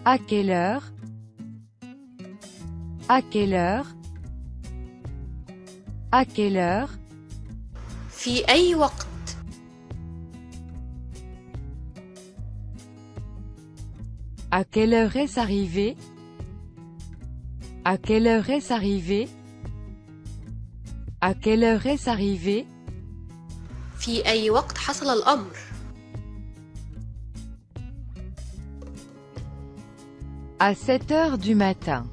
À quelle heure? À quelle heure? À quelle heure? في أي وقت؟ À quelle heure est-ce arrivé? À quelle heure est-ce arrivé? À quelle heure est-ce arrivé? في أي وقت حصل الأمر؟ À 7 heures du matin.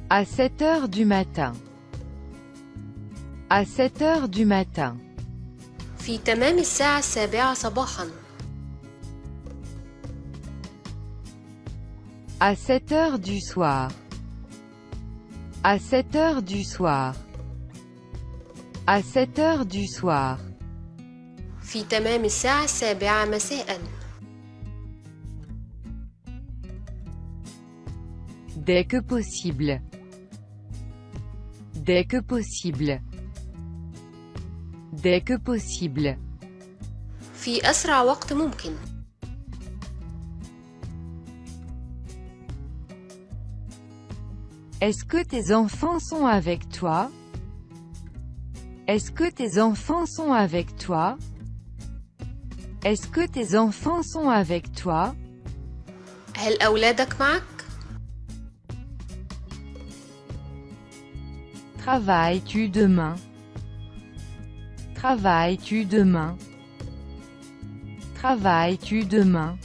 À 7 heures du matin. À 7 heures du matin. في تمام الساعة 7 صباحا. À 7 heures du soir. À 7 heures du soir. À 7 heures du soir. في تمام الساعة 7 مساء. Dès que possible. Dès que possible. Dès que possible. في أسرع وقت ممكن. Est-ce que tes enfants sont avec toi? Est-ce que tes enfants sont avec toi? Est-ce que tes enfants sont avec toi? هل أولادك معك؟ Travailles-tu demain? Travailles-tu demain? Travailles-tu demain?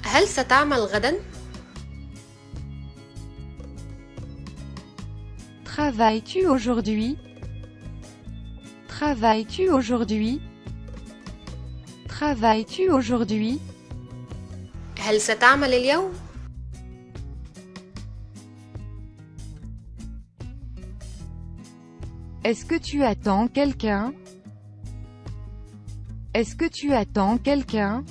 هل ستعمل غدا؟ Travailles-tu aujourd'hui? Travailles-tu aujourd'hui? Travailles-tu aujourd'hui? هل ستعمل اليوم؟ Est-ce que tu attends quelqu'un? Est-ce que tu attends quelqu'un?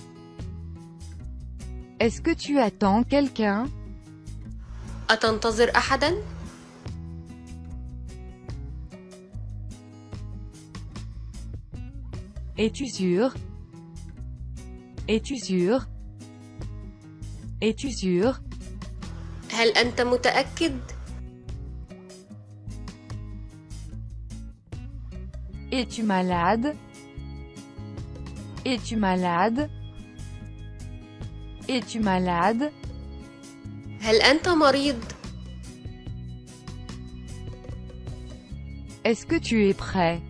Est-ce que tu attends quelqu'un? أتنتظر أحدا؟ Es-tu sûr? Es-tu sûr? Es-tu sûr? هل أنت متأكد؟ Es-tu malade? Es-tu malade? Es-tu malade? هل أنت مريض؟ Est-ce que tu es prêt?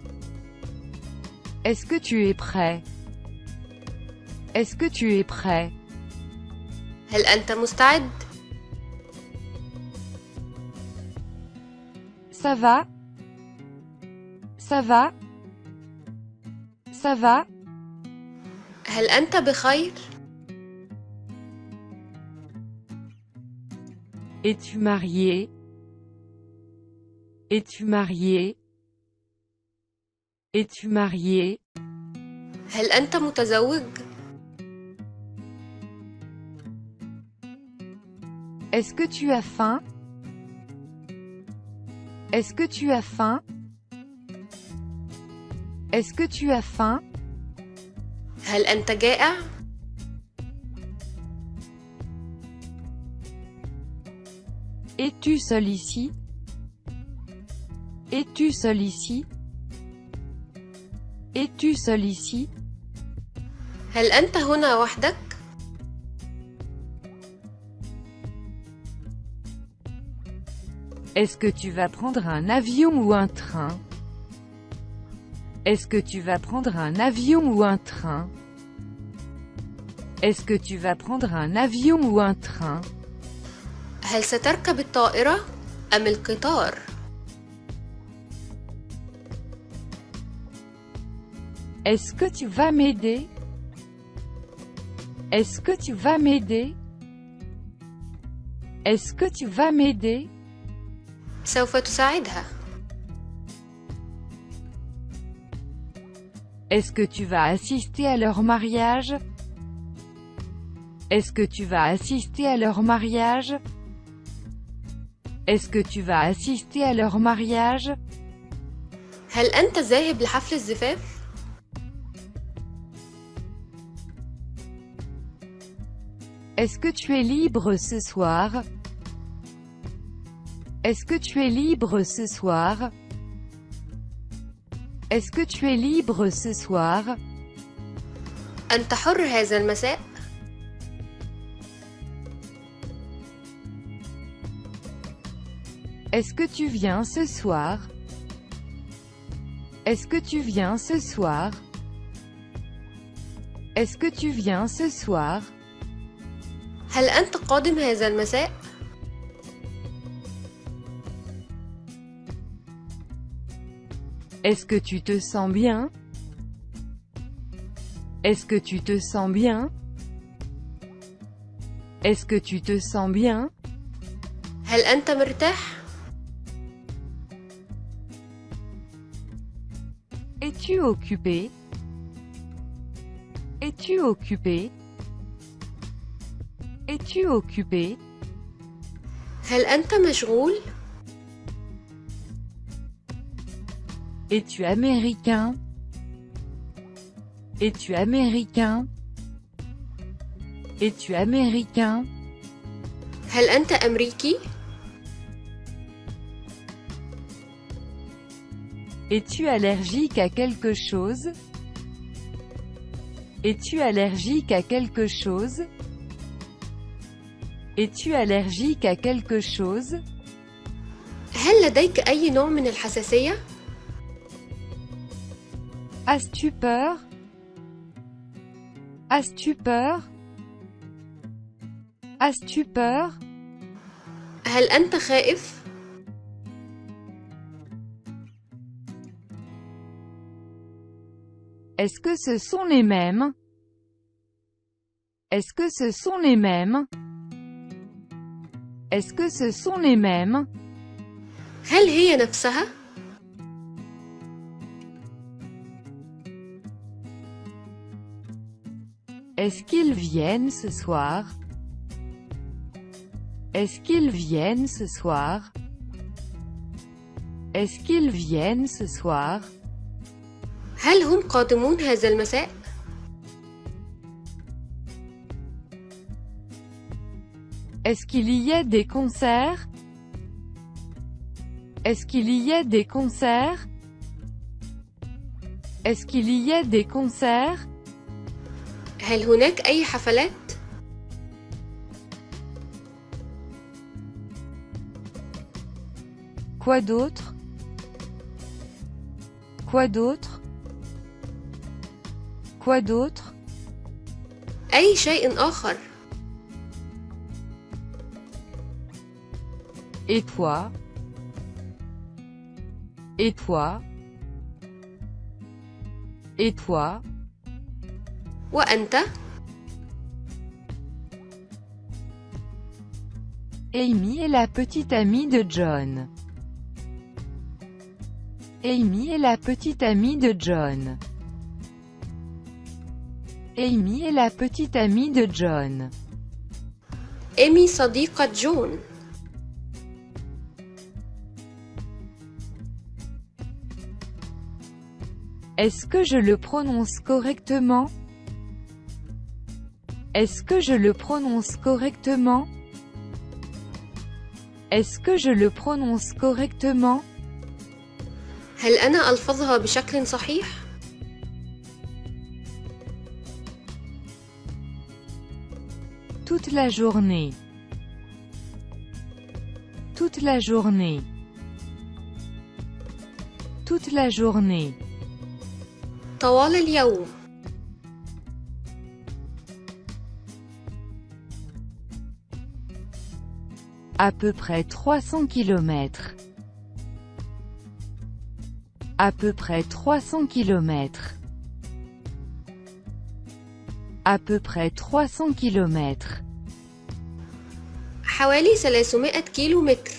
Est-ce que tu es prêt? Est-ce que tu es prêt? هل أنت مستعد؟ Ça va? Ça va? Ça va? هل أنت بخير؟ Es-tu marié? Es-tu marié? Es-tu marié? هل أنت متزوج؟ Est-ce que tu as faim? Est-ce que tu as faim? Est-ce que tu as faim? هل أنت جائع؟ Es-tu seul ici? Es-tu seul ici? Es-tu seul ici? هل أنت هنا وحدك؟ Est-ce que tu vas prendre un avion ou un train? Est-ce que tu vas prendre un avion ou un train? Est-ce que tu vas prendre un avion ou un train? هل ستركب الطائرة أم القطار؟ Est-ce que tu vas m'aider? Est-ce que tu vas m'aider? Est-ce que tu vas m'aider? سوف تساعدها. Est-ce que tu vas assister à leur mariage? Est-ce que tu vas assister à leur mariage? Est-ce que tu vas assister à leur mariage? هل أنت ذاهب لحفل الزفاف؟ Est-ce que tu es libre ce soir? Est-ce que tu es libre ce soir? Est-ce que tu es libre ce soir? أنت حر هذا المساء؟ Est-ce que tu viens ce soir? Est-ce que tu viens ce soir? Est-ce que tu viens ce soir? هل أنت قادم هذا المساء؟ Est-ce que tu te sens bien? Est-ce que tu te sens bien? Est-ce que tu te sens bien? هل أنت مرتاح؟ Es-tu occupé? Es-tu occupé? Es-tu occupé? هل أنت مشغول؟ Es-tu américain? Es-tu américain? Es-tu américain? هل أنت أمريكي؟ Es-tu allergique à quelque chose? Es-tu allergique à quelque chose? Es-tu allergique à quelque chose? هل لديك أي نوع من الحساسية؟ As-tu peur? As-tu peur? As-tu peur? هل أنت خائف؟ Est-ce que ce sont les mêmes? Est-ce que ce sont les mêmes? Est-ce que ce sont les mêmes? هل هي نفسها؟ Est-ce qu'ils viennent ce soir? Est-ce qu'ils viennent ce soir? Est-ce qu'ils viennent ce soir? هل هم قادمون هذا المساء؟ Est-ce qu'il y a des concerts? Est-ce qu'il y a des concerts? Est-ce qu'il y a des concerts? هل هناك أي حفلات؟ Quoi d'autre? Quoi d'autre? Quoi d'autre? أي شيء آخر؟ Et toi? Et toi? Et toi? وأنت؟ Amy est la petite amie de John. Amy est la petite amie de John. Amy est la petite amie de John. إيمي صديقة جون. Est-ce que je le prononce correctement? Est-ce que je le prononce correctement? Est-ce que je le prononce correctement? هل أنا ألفظها بشكل صحيح؟ Toute la journée. Toute la journée. Toute la journée. طوال اليوم. À peu près 300 km. À peu près 300 km. À peu près 300 km. حوالي 300 كيلو متر.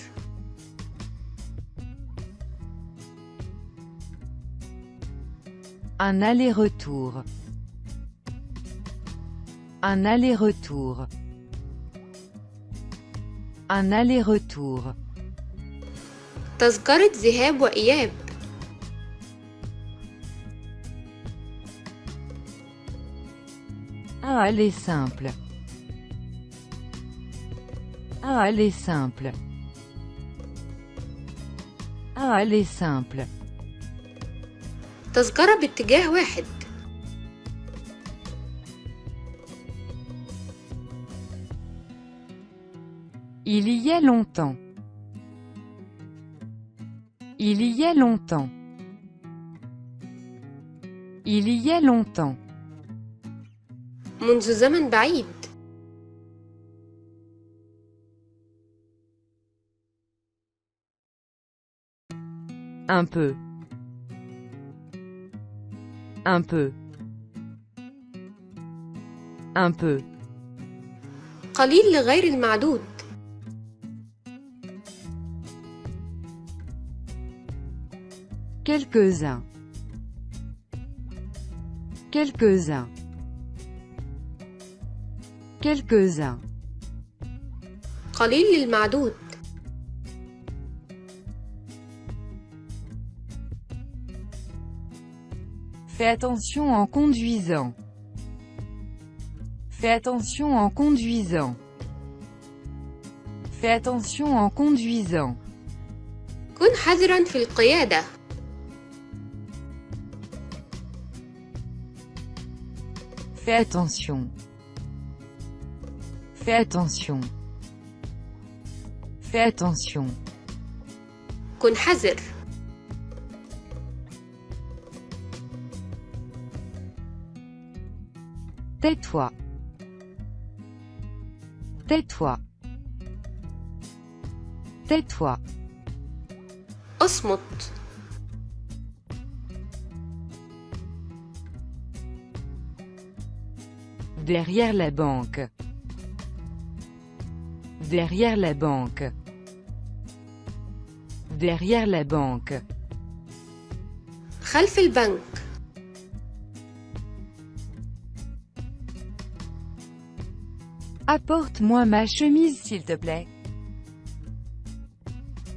Un aller-retour. Un aller-retour. Un aller-retour. تذكرة ذهاب وإياب. Un aller simple. Un aller simple. Un aller simple. تذكرة باتجاه واحد. Il y a longtemps. Il y a longtemps. Il y a longtemps. منذ زمن بعيد. Un peu. Un peu. Un peu. قليل لغير المعدود. Quelques-uns. Quelques-uns. Quelques-uns. قليل للمعدود. Fais attention en conduisant. Fais attention en conduisant. Fais attention en conduisant. كن حذراً في القيادة. Fais attention. Fais attention. Fais attention. كن حذر. Tais-toi. Tais-toi. Tais-toi. اصمت. Derrière la banque. Derrière la banque. Derrière la banque. خلف البنك. Apporte-moi ma chemise s'il te plaît.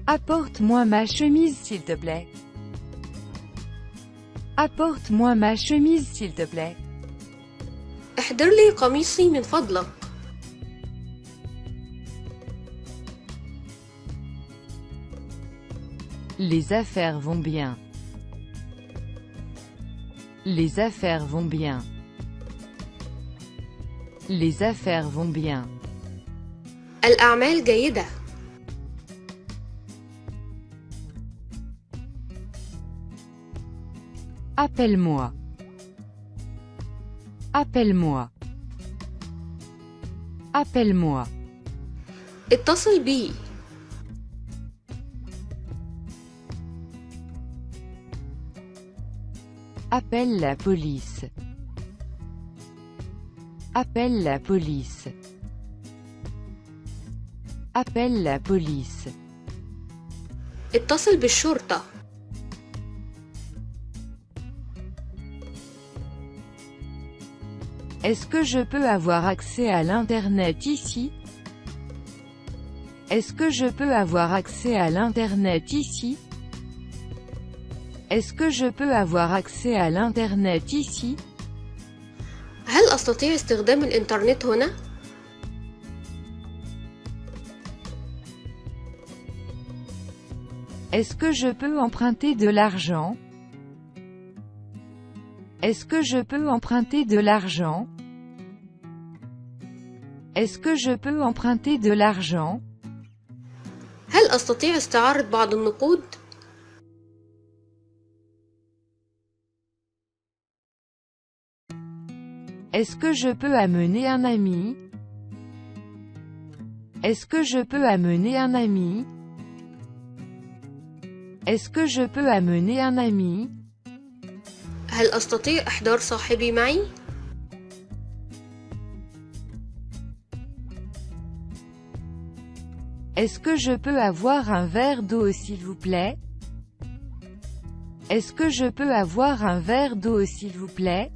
Apporte-moi ma chemise s'il te plaît. Apporte-moi ma chemise s'il te plaît. احضر لي قميصي من فضلك. Les affaires vont bien. Les affaires vont bien. Les affaires vont bien. الأعمال جيدة. Appelle-moi. Appelle-moi. Appelle-moi. اتصل بي. Appelle la police. Appelle la police. Appelle la police. اتصل بالشرطة. Est-ce que je peux avoir accès à l'internet ici? Est-ce que je peux avoir accès à l'internet ici? Est-ce que je peux avoir accès à l'internet ici? هل أستطيع استخدام الإنترنت هنا؟ Est-ce que je peux emprunter de l'argent? Est-ce que je peux emprunter de l'argent? Est-ce que je peux emprunter de l'argent? هل أستطيع استعارة بعض النقود؟ Est-ce que je peux amener un ami? Est-ce que je peux amener un ami? Est-ce que je peux amener un ami? هل أستطيع إحضار صاحبي معي؟ Est-ce que je peux avoir un verre d'eau s'il vous plaît? Est-ce que je peux avoir un verre d'eau s'il vous plaît?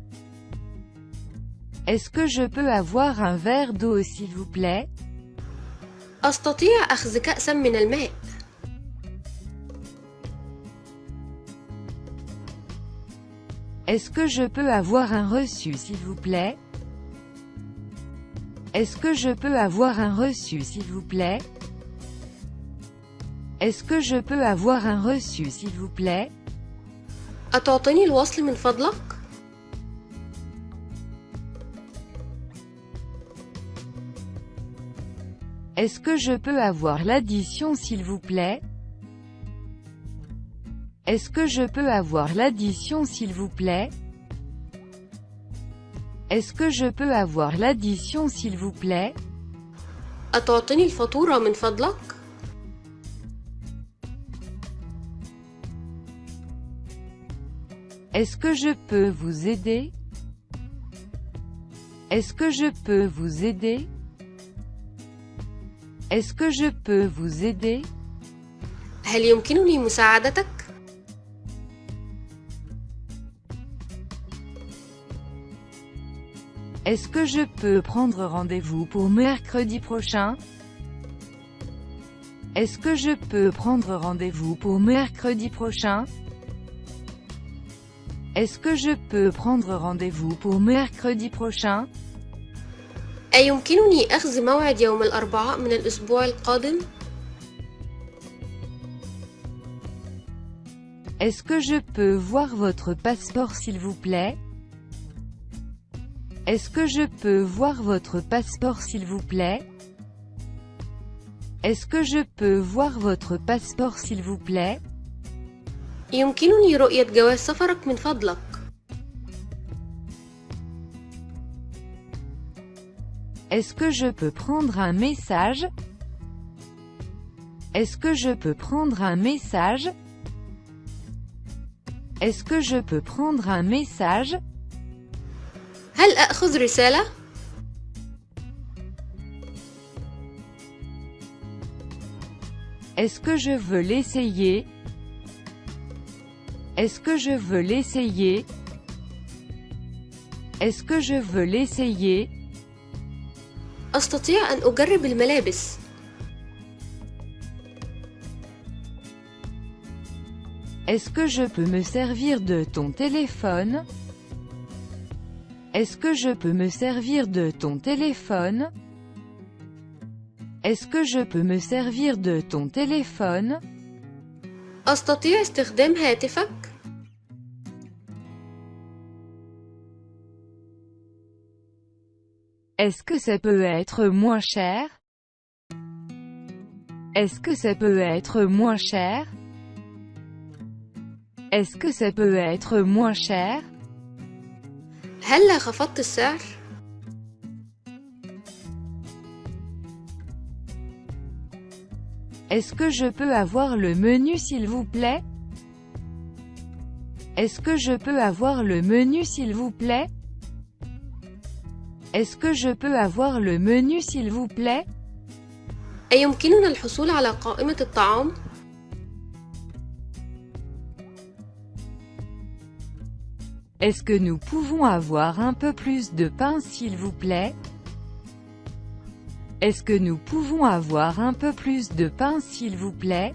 Est-ce que je peux avoir un verre d'eau s'il vous plaît? أستطيع أخذ كأسا من الماء. Est-ce que je peux avoir un reçu s'il vous plaît? Est-ce que je peux avoir un reçu s'il vous plaît? Est-ce que je peux avoir un reçu s'il vous plaît? أتعطيني الوصل من فضلك؟ Est-ce que je peux avoir l'addition s'il vous plaît? Est-ce que je peux avoir l'addition s'il vous plaît? Est-ce que je peux avoir l'addition s'il vous plaît? أتعطيني الفاتورة من فضلك؟ Est-ce que je peux vous aider? Est-ce que je peux vous aider? Est-ce que je peux vous aider? هل يمكنني مساعدتك؟ Est-ce que je peux prendre rendez-vous pour mercredi prochain? Est-ce que je peux prendre rendez-vous pour mercredi prochain? Est-ce que je peux prendre rendez-vous pour mercredi prochain? أيمكنني أخذ موعد يوم الأربعاء من الأسبوع القادم؟ Est-ce que je peux voir votre passeport s'il vous plaît? Est-ce que je peux voir votre passeport s'il vous plaît? Est-ce que je peux voir votre passeport s'il vous plaît? يمكنني رؤية جواز سفرك من فضلك؟ Est-ce que je peux prendre un message? Est-ce que je peux prendre un message? Est-ce que je peux prendre un message? هل أخذ رسالة؟ Est-ce que je veux l'essayer? Est-ce que je veux l'essayer? Est-ce que je veux l'essayer? أستطيع أن أجرب الملابس. Est-ce que je peux me servir de ton téléphone? Est-ce que je peux me servir de ton téléphone? Est-ce que je peux me servir de ton téléphone? أستطيع استخدام هاتفك؟ Est-ce que ça peut être moins cher? Est-ce que ça peut être moins cher? Est-ce que ça peut être moins cher? هلا خفضت السعر؟ Est-ce que je peux avoir le menu s'il vous plaît? Est-ce que je peux avoir le menu s'il vous plaît? Est-ce que je peux avoir le menu s'il vous plaît? أيمكننا الحصول على قائمة الطعام؟ Est-ce que nous pouvons avoir un peu plus de pain s'il vous plaît? Est-ce que nous pouvons avoir un peu plus de pain s'il vous plaît?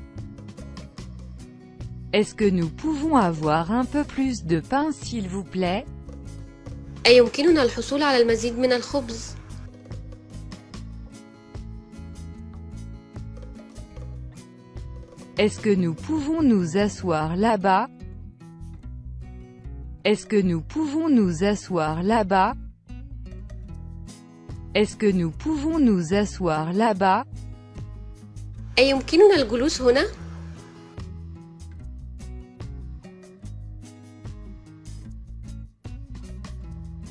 Est-ce que nous pouvons avoir un peu plus de pain s'il vous plaît? أيمكننا الحصول على المزيد من الخبز؟ Est-ce que nous pouvons nous asseoir là-bas? Est-ce que nous pouvons nous asseoir là-bas? Est-ce que nous pouvons nous asseoir là-bas? أيمكننا الجلوس هنا؟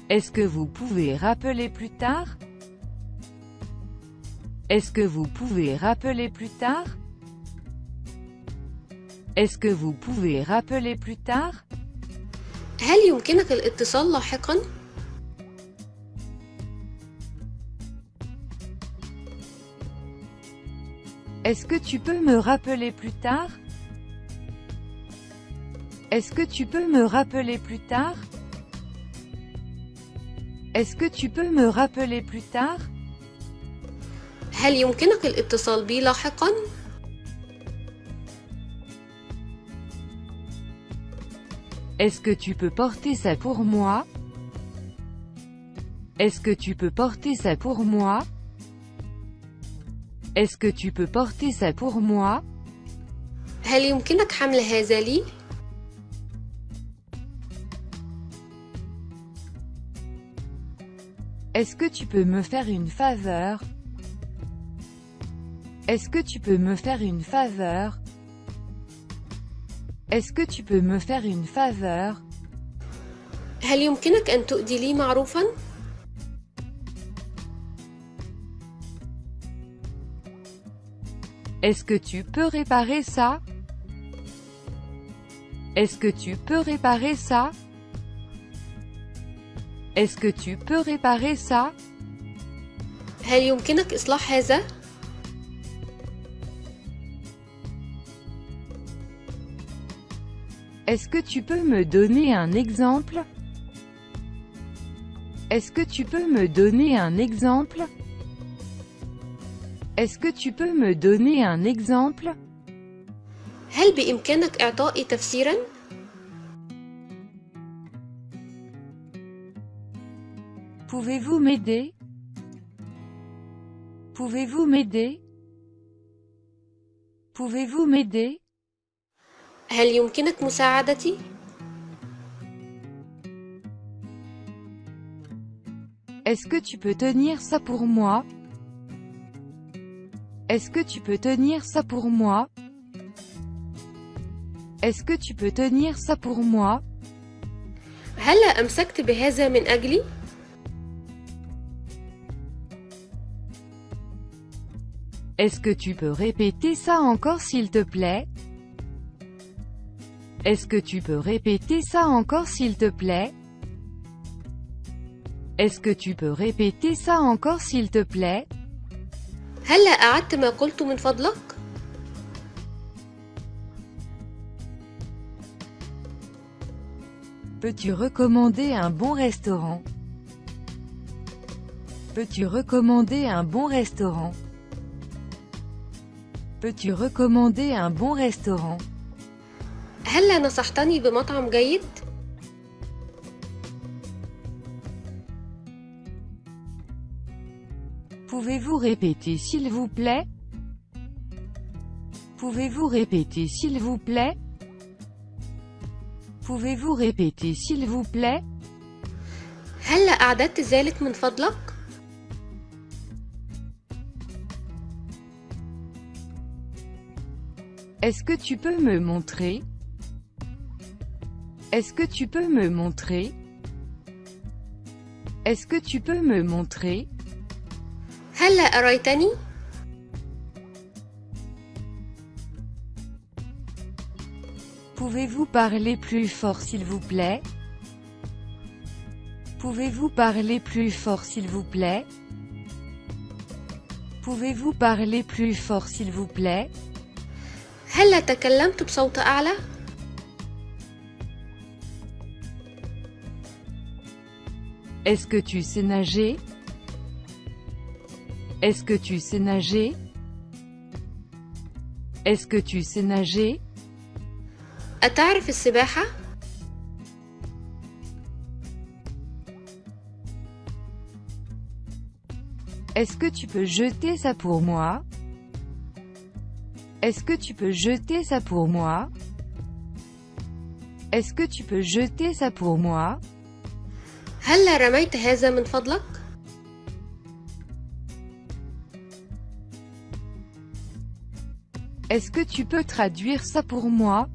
Est-ce que vous pouvez rappeler plus tard? Est-ce que vous pouvez rappeler plus tard? Est-ce que vous pouvez rappeler plus tard? هل يمكنك الاتصال لاحقاً؟ Est-ce que tu peux me rappeler plus tard? Est-ce que tu peux me rappeler plus tard? Est-ce que tu peux me rappeler plus tard? هل يمكنك الاتصال بي لاحقاً؟ Est-ce que tu peux porter ça pour moi? Est-ce que tu peux porter ça pour moi? Est-ce que tu peux porter ça pour moi? هل يمكنك حمل هذا لي؟ Est-ce que tu peux me faire une faveur? Est-ce que tu peux me faire une faveur? Est-ce que tu peux me faire une faveur? هل يمكنك أن تؤدي لي معروفاً؟ Est-ce que tu peux réparer ça? Est-ce que tu peux réparer ça? Est-ce que tu peux réparer ça? هل يمكنك إصلاح هذا؟ Est-ce que tu peux me donner un exemple? Est-ce que tu peux me donner un exemple? Est-ce que tu peux me donner un exemple? هل بإمكانك إعطائي تفسيراً؟ Pouvez-vous m'aider? Pouvez-vous m'aider? Pouvez-vous m'aider? هل يمكنك مساعدتي؟ Est-ce que tu peux tenir ça pour moi? Est-ce que tu peux tenir ça pour moi? Est-ce que tu peux tenir ça pour moi? هلا أمسكت بهذا من أجلي؟ Est-ce que tu peux répéter ça encore s'il te plaît? Est-ce que tu peux répéter ça encore s'il te plaît? Est-ce que tu peux répéter ça encore s'il te plaît? هلا أعدت ما قلت من فضلك؟ Peux-tu recommander un bon restaurant? Peux-tu recommander un bon restaurant? Peux-tu recommander un bon restaurant? هلا نصحتني بمطعم جيد؟ Pouvez-vous répéter s'il vous plaît? Pouvez-vous répéter s'il vous plaît? Pouvez-vous répéter s'il vous plaît? هلا أعددت ذلك من فضلك؟ Est-ce que tu peux me montrer? Est-ce que tu peux me montrer? Est-ce que tu peux me montrer? هلا أريتني؟ Pouvez-vous parler plus fort s'il vous plaît? Pouvez-vous parler plus fort s'il vous plaît? Pouvez-vous parler plus fort s'il vous plaît? هلا تكلمت بصوت أعلى؟ Est-ce que tu sais nager? Est-ce que tu sais nager? Est-ce que tu sais nager? أتعرف السباحة؟ Est-ce que tu peux jeter ça pour moi? Est-ce que tu peux jeter ça pour moi? Est-ce que tu peux jeter ça pour moi? هلا رميت هذا من فضلك؟ Est-ce que tu peux traduire ça pour moi?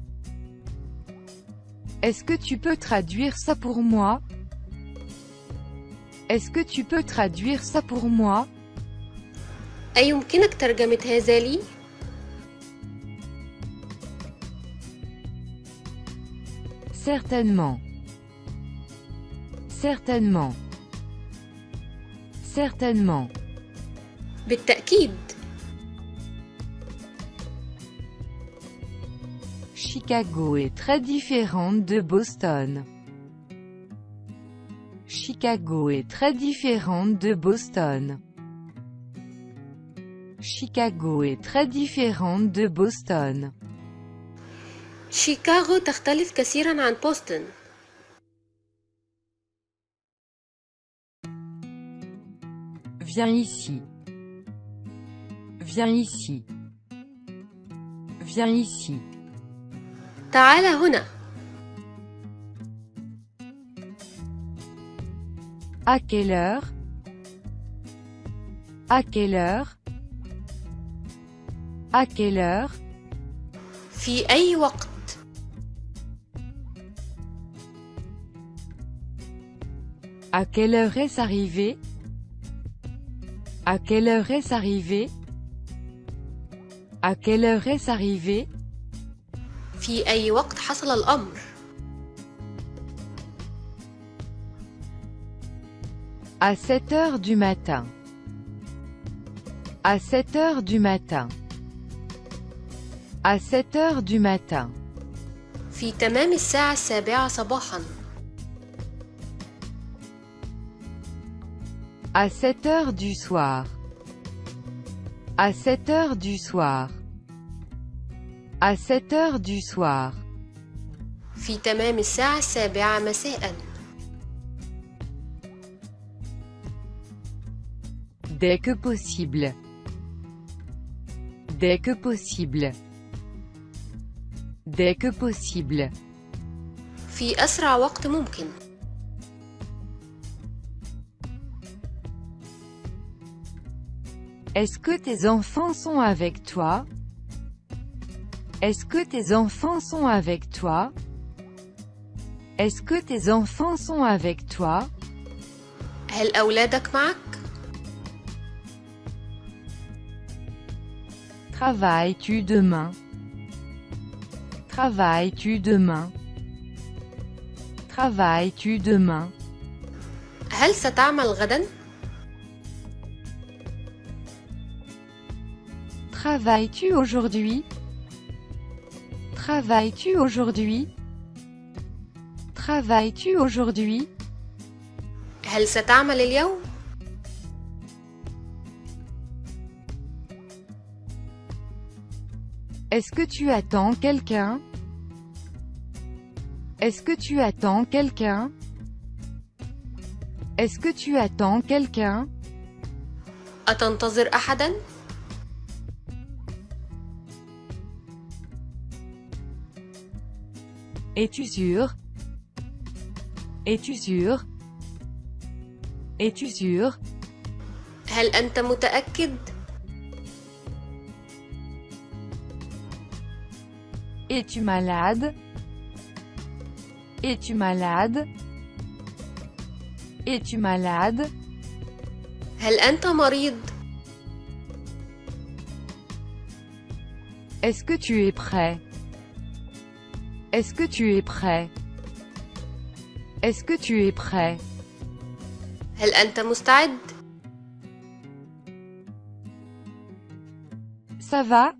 Est-ce que tu peux traduire ça pour moi? Est-ce que tu peux traduire ça pour moi? أيمكنك ترجمة هذا لي؟ Certainement. Certainement. Certainement. بالتأكيد. Chicago est très différente de Boston. Chicago est très différente de Boston. Chicago est très différente de Boston. شيكاغو تختلف كثيرا عن بوسطن. Viens ici. Viens ici. Viens ici. تعال هنا. À quelle heure? À quelle heure? À quelle heure? في أي وقت؟ À quelle heure est-ce arrivé? À quelle heure est-ce arrivé? À quelle heure est-ce arrivé? في أي وقت حصل الأمر؟ À 7 heures du matin. À 7 heures du matin. À 7 heures du matin. في تمام الساعة 7 صباحا. À 7 heures du soir. À 7 heures du soir. À 7 heures du soir. في تمام الساعة 7 مساء. Dès que possible. Dès que possible. Dès que possible. في أسرع وقت ممكن. Est-ce que tes enfants sont avec toi? Est-ce que tes enfants sont avec toi? Est-ce que tes enfants sont avec toi? هل أولادك معك؟ Travailles-tu demain? Travailles-tu demain? Travailles-tu demain? هل ستعمل غدا؟ Travailles-tu aujourd'hui? Travailles-tu aujourd'hui? Travailles-tu aujourd'hui? هل ستعمل اليوم؟ Est-ce que tu attends quelqu'un? Est-ce que tu attends quelqu'un? Est-ce que tu attends quelqu'un? أتنتظر أحدا؟ Es-tu sûr? Es-tu sûr? Es-tu sûr? هل أنت متأكد؟ Es-tu malade? Es-tu malade? Es-tu malade? هل أنت مريض؟ Est-ce que tu es prêt? Est-ce que tu es prêt? Est-ce que tu es prêt? هل أنت مستعد؟ Ça va?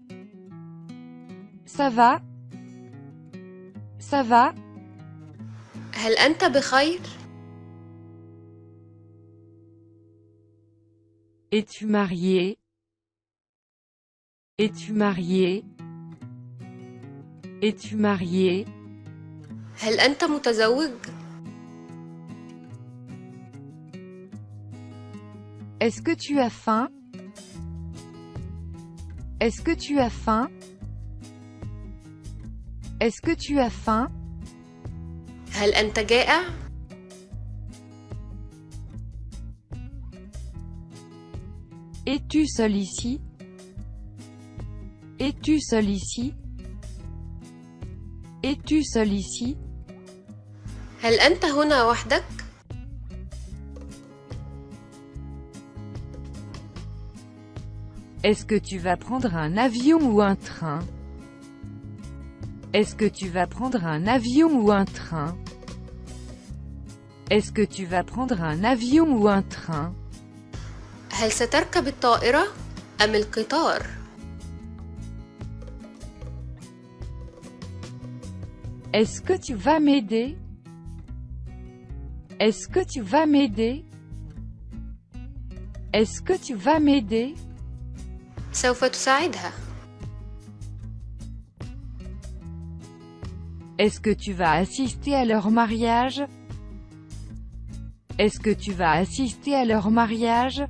Ça va? Ça va? هل أنت بخير؟ Es-tu marié? Es-tu marié? Es-tu marié? هل أنت متزوج؟ Est-ce que tu as faim? Est-ce que tu as faim? Est-ce que tu as faim? هل أنت جائع؟ Es-tu seul ici? Es-tu seul ici? Es-tu seul ici? هل أنت هنا وحدك؟ Est-ce que tu vas prendre un avion ou un train? Est-ce que tu vas prendre un avion ou un train? Est-ce que tu vas prendre un avion ou un train? هل ستركب الطائرة أم القطار؟ Est-ce que tu vas m'aider? Est-ce que tu vas m'aider? Est-ce que tu vas m'aider? سوف تساعدها. Est-ce que tu vas assister à leur mariage? Est-ce que tu vas assister à leur mariage?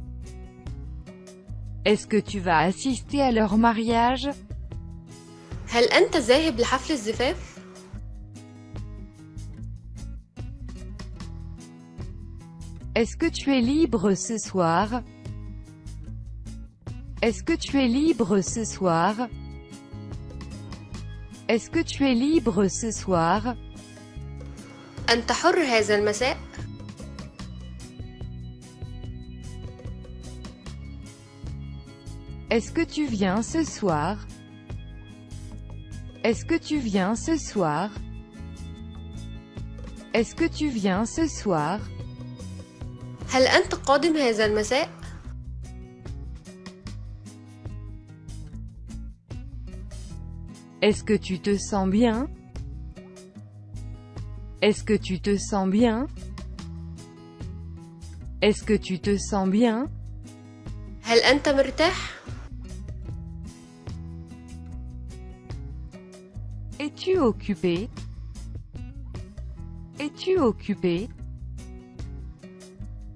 Est-ce que tu vas assister à leur mariage? هل أنت ذاهب لحفل الزفاف؟ Est-ce que tu es libre ce soir? Est-ce que tu es libre ce soir? Est-ce que tu es libre ce soir? أنت حر هذا المساء؟ Est-ce que tu viens ce soir? Est-ce que tu viens ce soir? Est-ce que tu viens ce soir? هل أنت قادم هذا المساء؟ Est-ce que tu te sens bien? Est-ce que tu te sens bien? Est-ce que tu te sens bien? هل أنت مرتاح؟ Es-tu occupé? Es-tu occupé?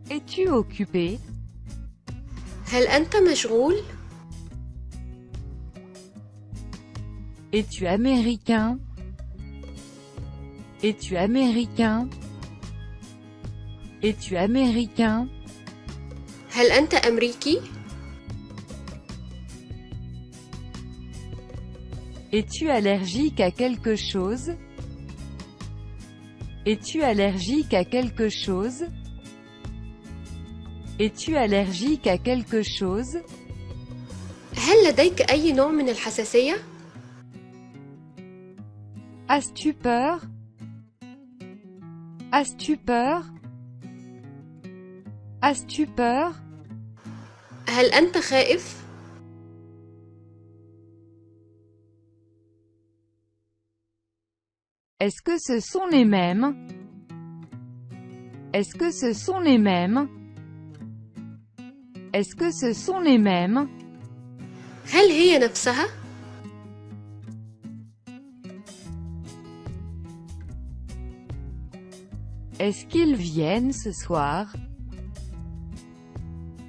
Es-tu occupé? هل أنت مشغول؟ Es-tu américain? Es-tu américain? Es-tu américain? هل أنت أمريكي؟ Es-tu allergique à quelque chose? Es-tu allergique à quelque chose? Es-tu allergique à quelque chose? هل لديك أي نوع من الحساسية؟ As-tu peur? As-tu peur? As-tu peur? هل أنت خائف؟ Est-ce que ce sont les mêmes? Est-ce que ce sont les mêmes? Est-ce que ce sont les mêmes? هل هي نفسها؟ Est-ce qu'ils viennent ce soir?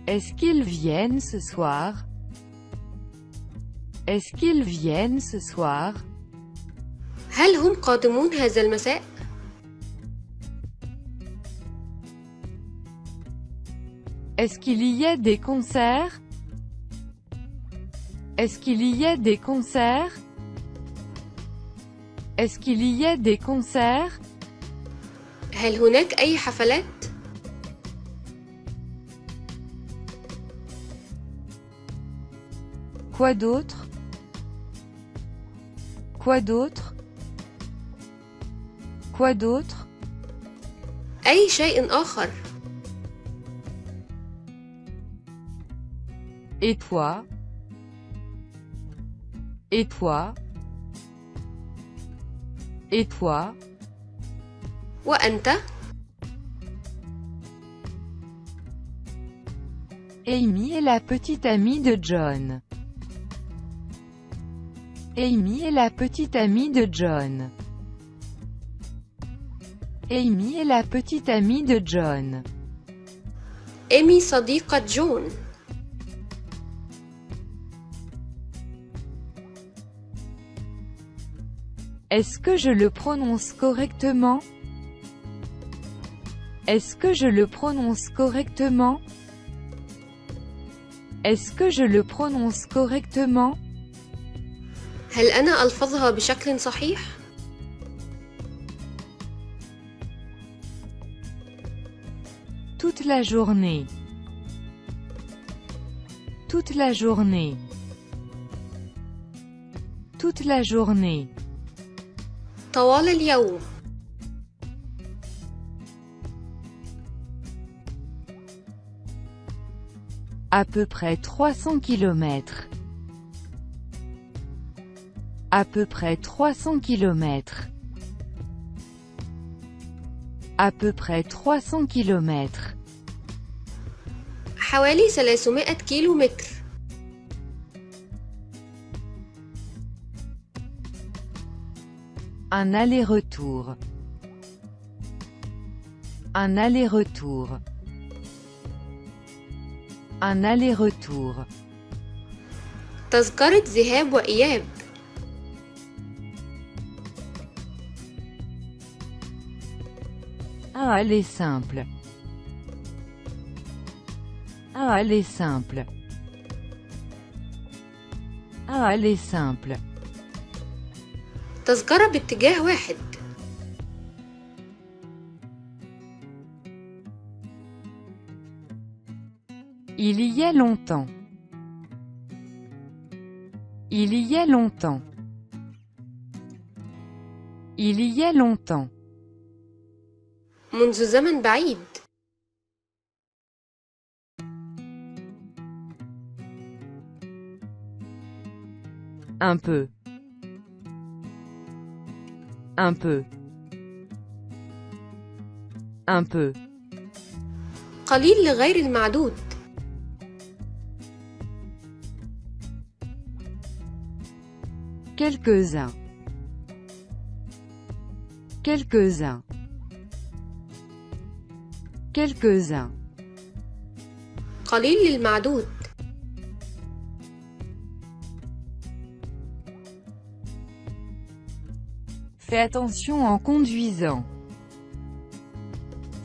Est-ce qu'ils viennent ce soir? Est-ce qu'ils viennent ce soir? هل هم قادمون هذا المساء؟ Est-ce qu'il y a des concerts? Est-ce qu'il y a des concerts? Est-ce qu'il y a des concerts? هل هناك أي حفلات؟ Quoi d'autre? Quoi d'autre? Quoi d'autre? أي شيء آخر؟ Et toi? Et toi? Et toi? وأنت؟ Amy est la petite amie de John. Amy est la petite amie de John. Amy est la petite amie de John. إيمي صديقة جون. Est-ce que je le prononce correctement? Est-ce que je le prononce correctement? Est-ce que je le prononce correctement? هل أنا ألفظها بشكل صحيح؟ Toute la journée. Toute la journée. Toute la journée. طوال اليوم. À peu près 300 km. À peu près 300 km. À peu près 300 km. حوالي 300 كيلو متر. Un aller-retour. Un aller-retour. Un aller-retour. تذكرة ذهاب وإياب. Ah, elle est simple. Ah, elle est simple. Ah, elle est simple. تذكرة باتجاه واحد. Il y a longtemps. Il y a longtemps. Il y a longtemps. منذ زمن بعيد. Un peu. Un peu. Un peu. قليل لغير المعدود. Quelques-uns. Quelques-uns. Quelques-uns. قليل للمعدود. Fais attention en conduisant.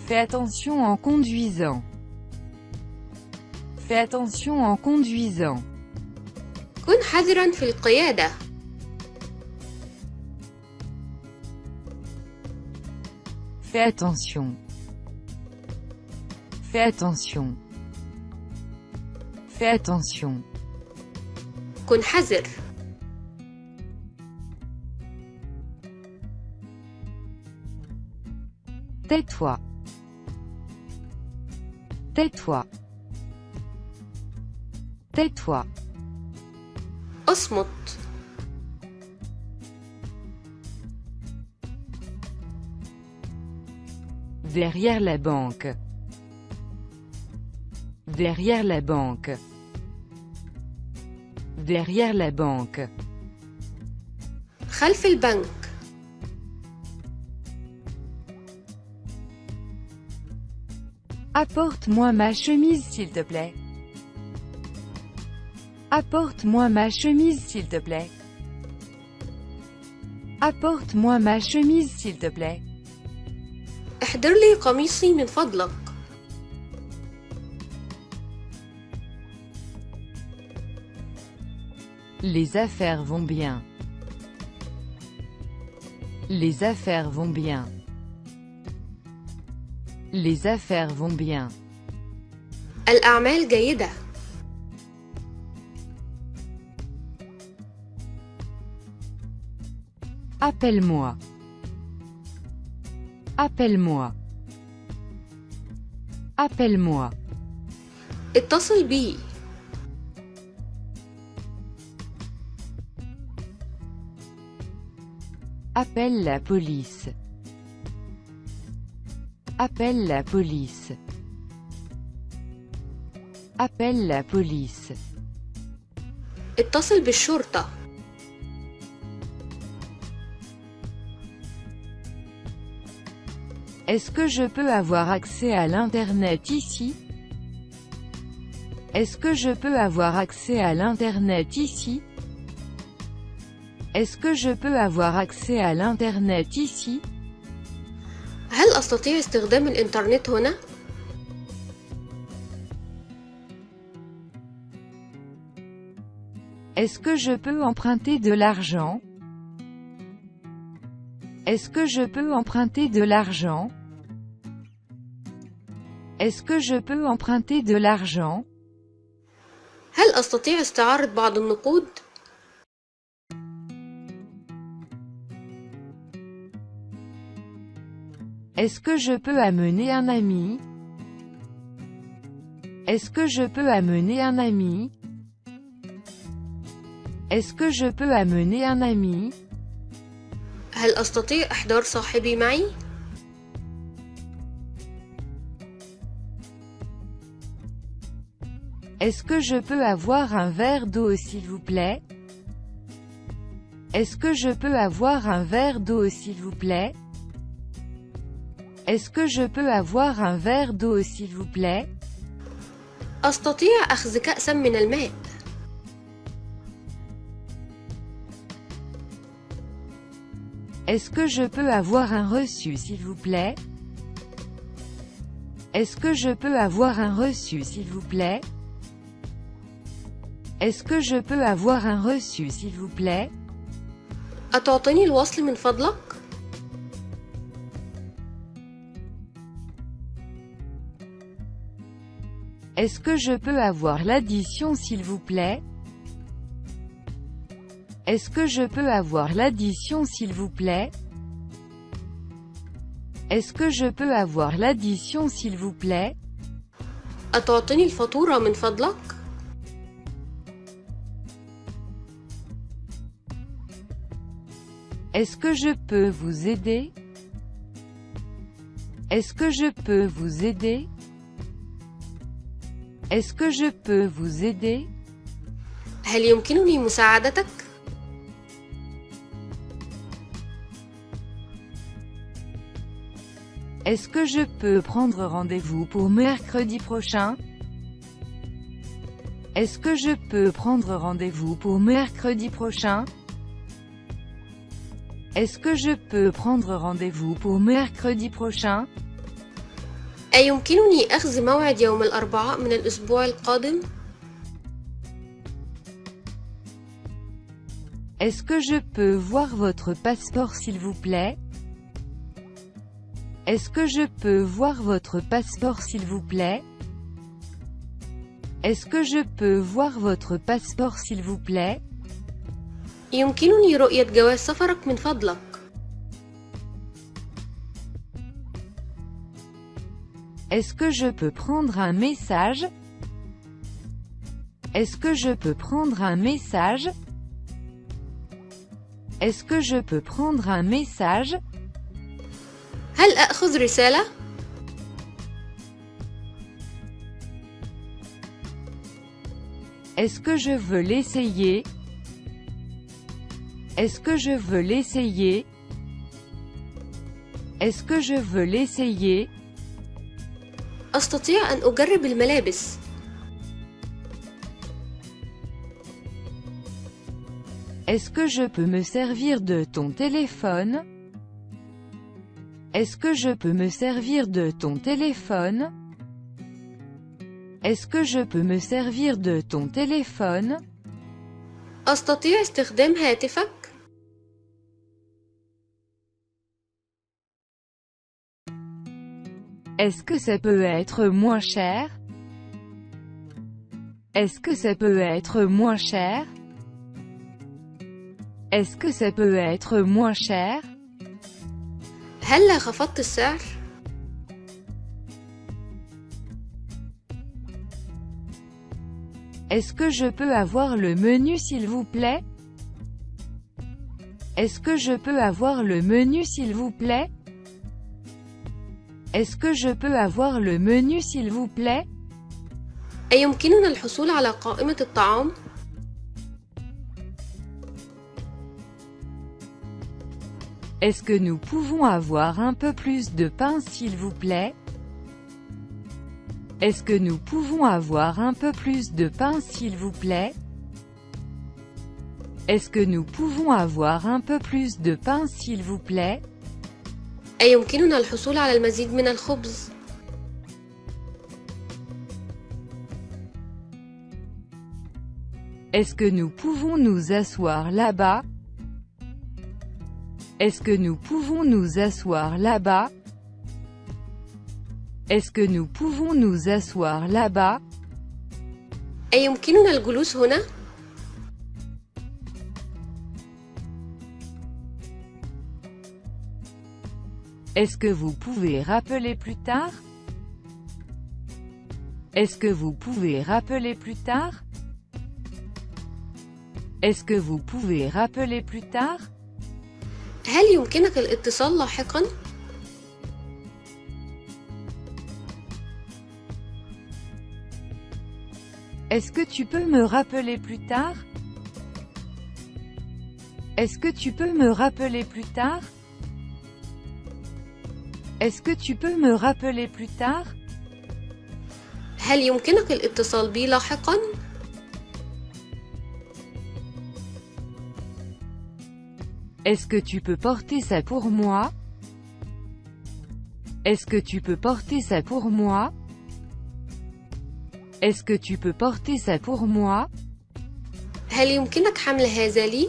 Fais attention en conduisant. Fais attention en conduisant. كن حذراً في القيادة. Fais attention. Fais attention. Fais attention. كن حذر. Tais-toi. Tais-toi. Tais-toi. اصمت. Derrière la banque. Derrière la banque. Derrière la banque. خلف البنك. Apporte-moi ma chemise s'il te plaît. Apporte-moi ma chemise s'il te plaît. Apporte-moi ma chemise s'il te plaît. احضر لي قميصي من فضلك. Les affaires vont bien. Les affaires vont bien. Les affaires vont bien. الأعمال جيدة. Appelle-moi. Appelle-moi. Appelle-moi. اتصل بي. Appelle la police. Appelle la police. Appelle la police. اتصل بالشرطة. Est-ce que je peux avoir accès à l'internet ici? Est-ce que je peux avoir accès à l'internet ici? Est-ce que je peux avoir accès à l'internet ici? هل أستطيع استخدام الإنترنت هنا؟ Est-ce que je peux emprunter de l'argent? Est-ce que je peux emprunter de l'argent? Est-ce que je peux emprunter de l'argent? هل أستطيع استعارة بعض النقود؟ Est-ce que je peux amener un ami? Est-ce que je peux amener un ami? Est-ce que je peux amener un ami? هل أستطيع إحضار صاحبي معي؟ Est-ce que je peux avoir un verre d'eau s'il vous plaît? Est-ce que je peux avoir un verre d'eau s'il vous plaît? Est-ce que je peux avoir un verre d'eau s'il vous plaît? أستطيع أخذ كأسا من الماء. Est-ce que je peux avoir un reçu s'il vous plaît? Est-ce que je peux avoir un reçu s'il vous plaît? Est-ce que je peux avoir un reçu s'il vous plaît? أتعطيني الوصل من فضلك؟ Est-ce que je peux avoir l'addition s'il vous plaît? Est-ce que je peux avoir l'addition s'il vous plaît? Est-ce que je peux avoir l'addition s'il vous plaît? أتعطيني الفاتورة من فضلك؟ Est-ce que je peux vous aider? Est-ce que je peux vous aider? Est-ce que je peux vous aider? هل يمكنني مساعدتك؟ Est-ce que je peux prendre rendez-vous pour mercredi prochain? Est-ce que je peux prendre rendez-vous pour mercredi prochain? Est-ce que je peux prendre rendez-vous pour mercredi prochain? أيمكنني أخذ موعد يوم الأربعاء من الأسبوع القادم؟ Est-ce que je peux voir votre passeport s'il vous plaît? Est-ce que je peux voir votre passeport s'il vous plaît? Est-ce que je peux voir votre passeport s'il vous plaît? يمكنني رؤية جواز سفرك من فضلك؟ Est-ce que je peux prendre un message? Est-ce que je peux prendre un message? Est-ce que je peux prendre un message? هل أخذ رسالة؟ Est-ce que je veux l'essayer? Est-ce que je veux l'essayer? Est-ce que je veux l'essayer? أستطيع أن أجرب الملابس. Est-ce que je peux me servir de ton téléphone? Est-ce que je peux me servir de ton téléphone? Est-ce que je peux me servir de ton téléphone? أستطيع استخدام هاتفك؟ Est-ce que ça peut être moins cher? Est-ce que ça peut être moins cher? Est-ce que ça peut être moins cher? هلا خفضت السعر؟ Est-ce que je peux avoir le menu s'il vous plaît? Est-ce que je peux avoir le menu s'il vous plaît? Est-ce que je peux avoir le menu s'il vous plaît? أيمكننا الحصول على قائمة الطعام؟ Est-ce que nous pouvons avoir un peu plus de pain s'il vous plaît? Est-ce que nous pouvons avoir un peu plus de pain s'il vous plaît? Est-ce que nous pouvons avoir un peu plus de pain s'il vous plaît? أيمكننا الحصول على المزيد من الخبز؟ Est-ce que nous pouvons nous asseoir là-bas? Est-ce que nous pouvons nous asseoir là-bas? Est-ce que nous pouvons nous asseoir là-bas? أيمكننا الجلوس هنا؟ Est-ce que vous pouvez rappeler plus tard? Est-ce que vous pouvez rappeler plus tard? Est-ce que vous pouvez rappeler plus tard? هل يمكنك الاتصال لاحقاً؟ Est-ce que tu peux me rappeler plus tard? Est-ce que tu peux me rappeler plus tard? Est-ce que tu peux me rappeler plus tard? هل يمكنك الاتصال بي لاحقاً؟ Est-ce que tu peux porter ça pour moi? Est-ce que tu peux porter ça pour moi? Est-ce que tu peux porter ça pour moi? هل يمكنك حمل هذا لي؟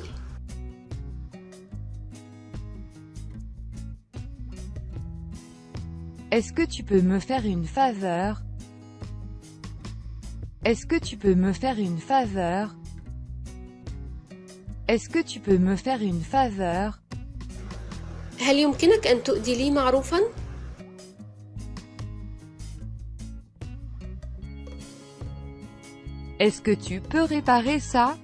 Est-ce que tu peux me faire une faveur? Est-ce que tu peux me faire une faveur? Est-ce que tu peux me faire une faveur? هل يمكنك أن تؤدي لي معروفاً؟ Est-ce que tu peux réparer ça?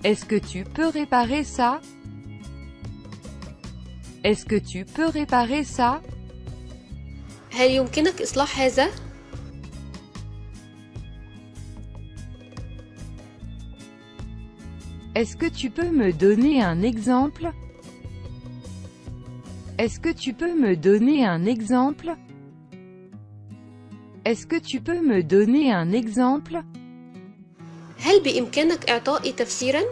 Est-ce que tu peux réparer ça? Est-ce que tu peux réparer ça? هل يمكنك إصلاح هذا؟ Est-ce que tu peux me donner un exemple? Est-ce que tu peux me donner un exemple? Est-ce que tu peux me donner un exemple? هل بإمكانك إعطائي تفسيراً؟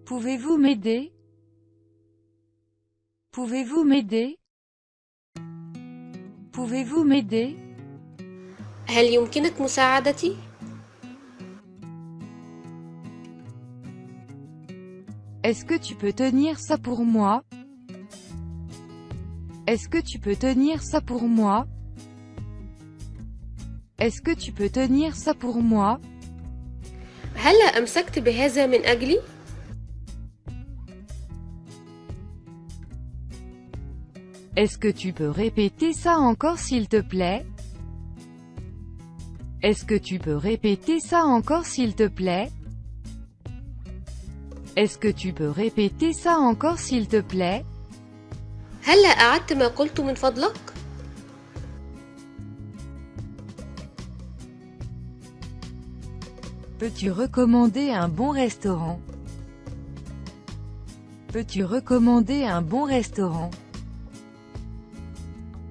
Pouvez-vous m'aider? Pouvez-vous m'aider? Pouvez-vous m'aider? هل يمكنك مساعدتي؟ Est-ce que tu peux tenir ça pour moi? Est-ce que tu peux tenir ça pour moi? Est-ce que tu peux tenir ça pour moi? هلا أمسكت بهذا من أجلي؟ Est-ce que tu peux répéter ça encore s'il te plaît? Est-ce que tu peux répéter ça encore s'il te plaît? Est-ce que tu peux répéter ça encore s'il te plaît? هلا أعدت ما قلت من فضلك؟ Peux-tu recommander un bon restaurant? Peux-tu recommander un bon restaurant?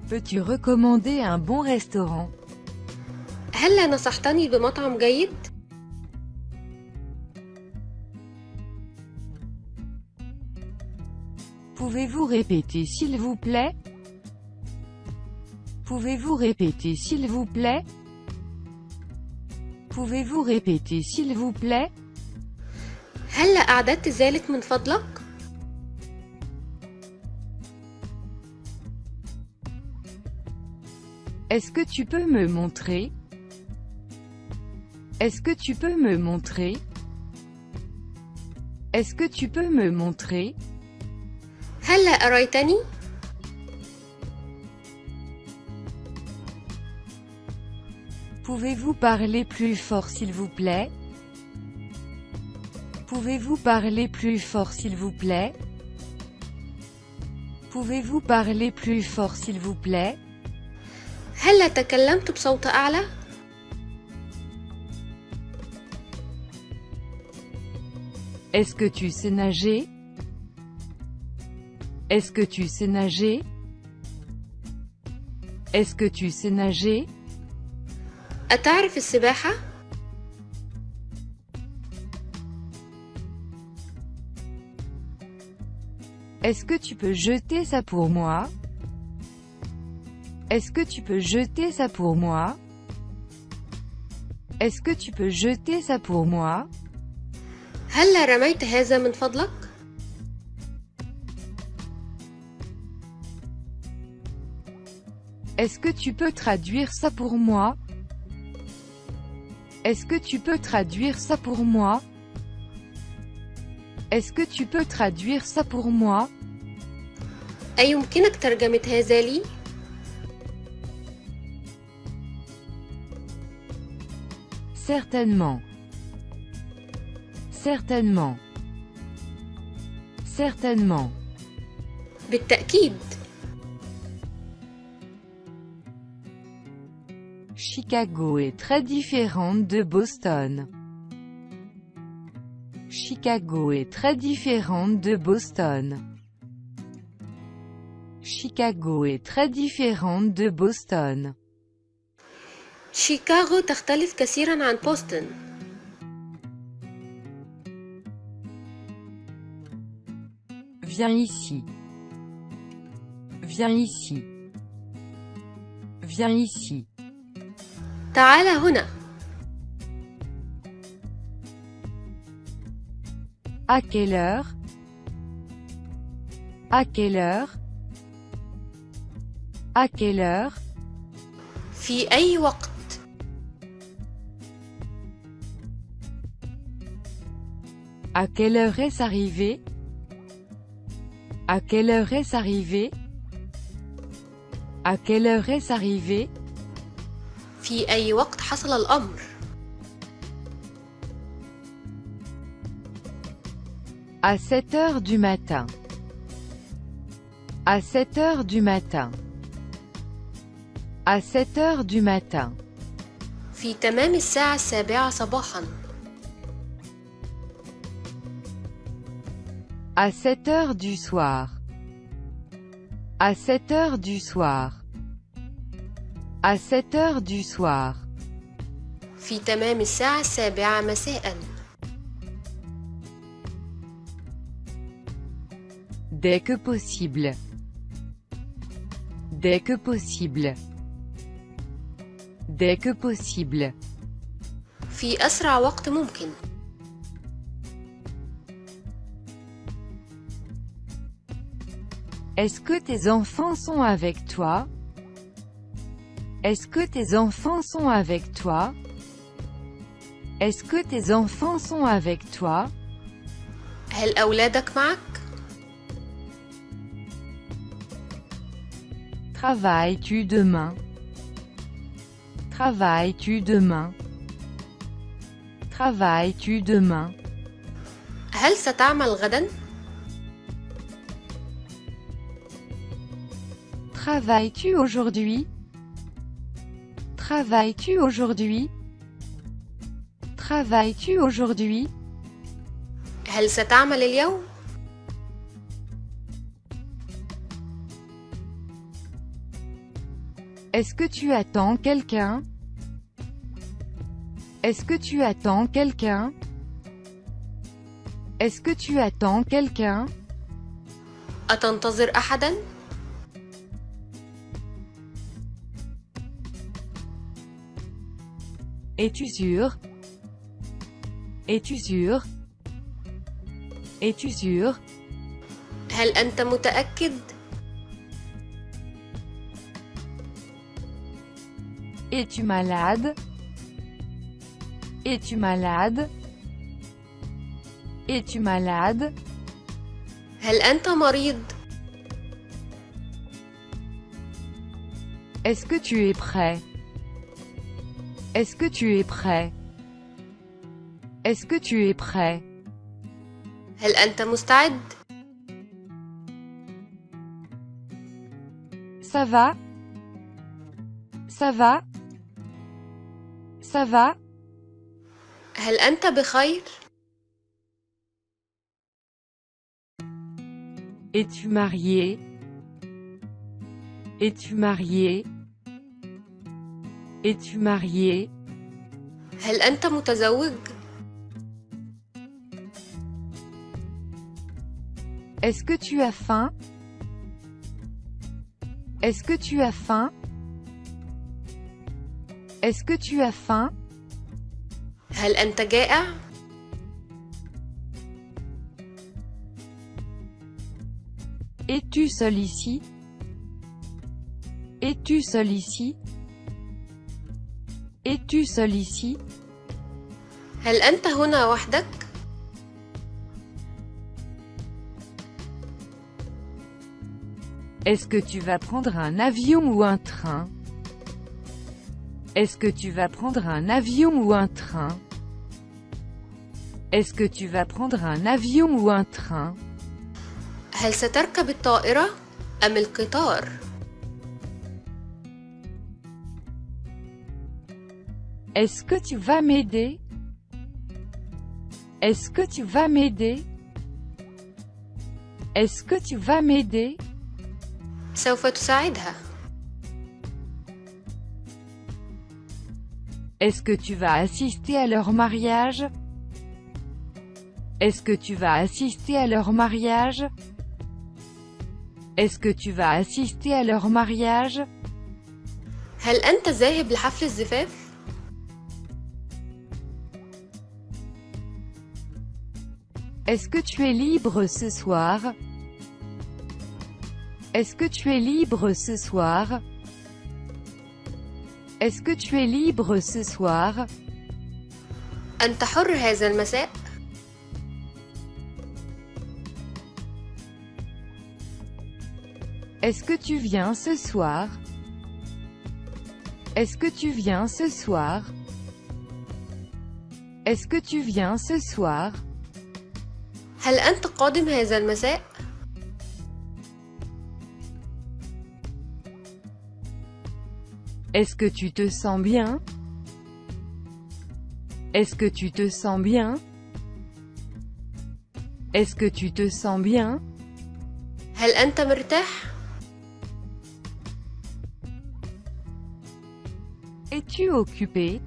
Peux-tu recommander un bon restaurant? هلا نصحتني بمطعم جيد؟ Pouvez-vous répéter s'il vous plaît? Pouvez-vous répéter s'il vous plaît? Pouvez-vous répéter s'il vous plaît? هلا أعددت ذلك من فضلك؟ Est-ce que tu peux me montrer? Est-ce que tu peux me montrer? Est-ce que tu peux me montrer? هلا أريتني؟ Pouvez-vous parler plus fort s'il vous plaît? Pouvez-vous parler plus fort s'il vous plaît? Pouvez-vous parler plus fort s'il vous plaît? هلا تكلمت بصوت أعلى؟ Est-ce que tu sais nager? Est-ce que tu sais nager? Est-ce que tu sais nager? أتعرف السباحة؟ Est-ce que tu peux jeter ça pour moi? Est-ce que tu peux jeter ça pour moi? Est-ce que tu peux jeter ça pour moi? هلا رميت هذا من فضلك؟ Est-ce que tu peux traduire ça pour moi? Est-ce que tu peux traduire ça pour moi? Est-ce que tu peux traduire ça pour moi? أيمكنك ترجمة هذا لي؟ Certainement. Certainement. Certainement. بالتأكيد. Chicago est très différente de Boston. Chicago est très différente de Boston. Chicago est très différente de Boston. شيكاغو تختلف كثيرا عن بوسطن. Viens ici. Viens ici. Viens ici. تعال هنا. À quelle heure? À quelle heure? À quelle heure? في أي وقت؟ À quelle heure est-ce arrivé? À quelle heure est-ce arrivé? À quelle heure est-ce arrivé? في أي وقت حصل الأمر؟ À 7 heures du matin. À 7 heures du matin. À 7 heures du matin. في تمام الساعة 7 صباحا. À 7 heures du soir. À 7 heures du soir. À 7 heures du soir. في تمام الساعة 7 مساء. Dès que possible. Dès que possible. Dès que possible. في أسرع وقت ممكن. Est-ce que tes enfants sont avec toi? Est-ce que tes enfants sont avec toi? Est-ce que tes enfants sont avec toi? هل أولادك معك؟ Travailles-tu demain? Travailles-tu demain? Travailles-tu demain? هل ستعمل غدا؟ Travailles-tu aujourd'hui? Travailles-tu aujourd'hui? Travailles-tu aujourd'hui? هل ستعمل اليوم؟ Est-ce que tu attends quelqu'un? Est-ce que tu attends quelqu'un? Est-ce que tu attends quelqu'un? أتنتظر أحدا؟ Es-tu sûr? Es-tu sûr? Es-tu sûr? هل أنت متأكد؟ Es-tu malade? Es-tu malade? Es-tu malade? هل أنت مريض؟ Est-ce que tu es prêt? Est-ce que tu es prêt? Est-ce que tu es prêt? هل أنت مستعد؟ Ça va? Ça va? Ça va? هل أنت بخير؟ Es-tu marié? Es-tu marié? Es-tu marié? هل أنت متزوج؟ Est-ce que tu as faim? Est-ce que tu as faim? Est-ce que tu as faim? هل أنت جائع؟ Es-tu seul ici? Es-tu seul ici? Es-tu seul ici? هل أنت هنا وحدك؟ Est-ce que tu vas prendre un avion ou un train? Est-ce que tu vas prendre un avion ou un train? Est-ce que tu vas prendre un avion ou un train? هل ستركب الطائرة أم القطار؟ Est-ce que tu vas m'aider? Est-ce que tu vas m'aider? Est-ce que tu vas m'aider? سوف تساعدها. Est-ce que tu vas assister à leur mariage? Est-ce que tu vas assister à leur mariage? Est-ce que tu vas assister à leur mariage? هل أنت ذاهب لحفل الزفاف؟ Est-ce que tu es libre ce soir? Est-ce que tu es libre ce soir? Est-ce que tu es libre ce soir? أنت حر هذا المساء؟ Est-ce que tu viens ce soir? Est-ce que tu viens ce soir? Est-ce que tu viens ce soir? هل أنت قادم هذا المساء؟ Est-ce que tu te sens bien? Est-ce que tu te sens bien? Est-ce que tu te sens bien? هل أنت مرتاح؟ Es-tu occupé?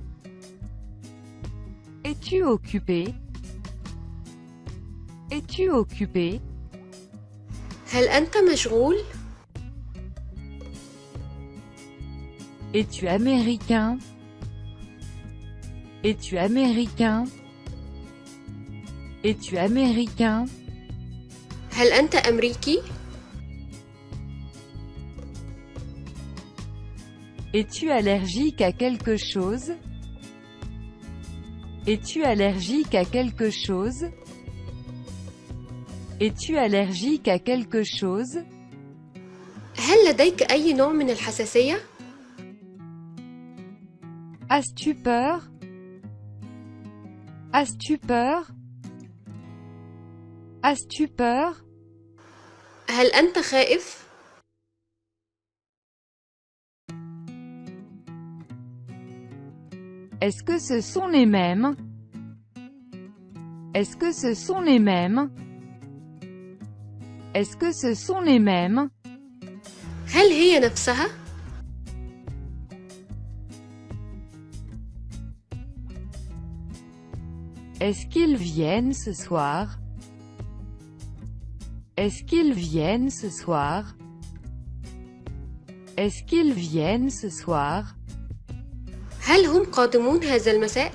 Es-tu occupé? Es-tu occupé? هل أنت مشغول؟ Es-tu américain? Es-tu américain? Es-tu américain? هل أنت أمريكي؟ Es-tu allergique à quelque chose? Es-tu allergique à quelque chose? Es-tu allergique à quelque chose? هل لديك أي نوع من الحساسية؟ As-tu peur? As-tu peur? As-tu peur? هل أنت خائف؟ Est-ce que ce sont les mêmes? Est-ce que ce sont les mêmes? Est-ce que ce sont les mêmes? هل هي نفسها؟ Est-ce qu'ils viennent ce soir? Est-ce qu'ils viennent ce soir? Est-ce qu'ils viennent ce soir? هل هم قادمون هذا المساء؟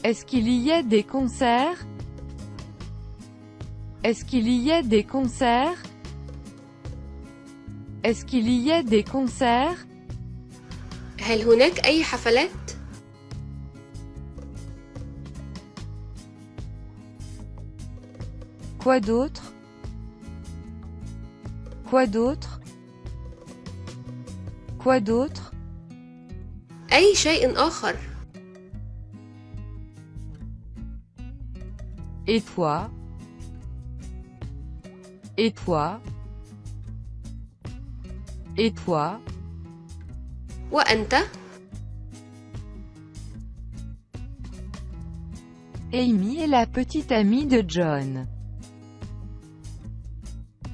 Est-ce qu'il y a des concerts? Est-ce qu'il y a des concerts? Est-ce qu'il y a des concerts? هل هناك أي حفلات؟ Quoi d'autre? Quoi d'autre? Quoi d'autre? أي شيء آخر؟ Et toi? Et toi? Et toi? وأنت؟ Amy est la petite amie de John.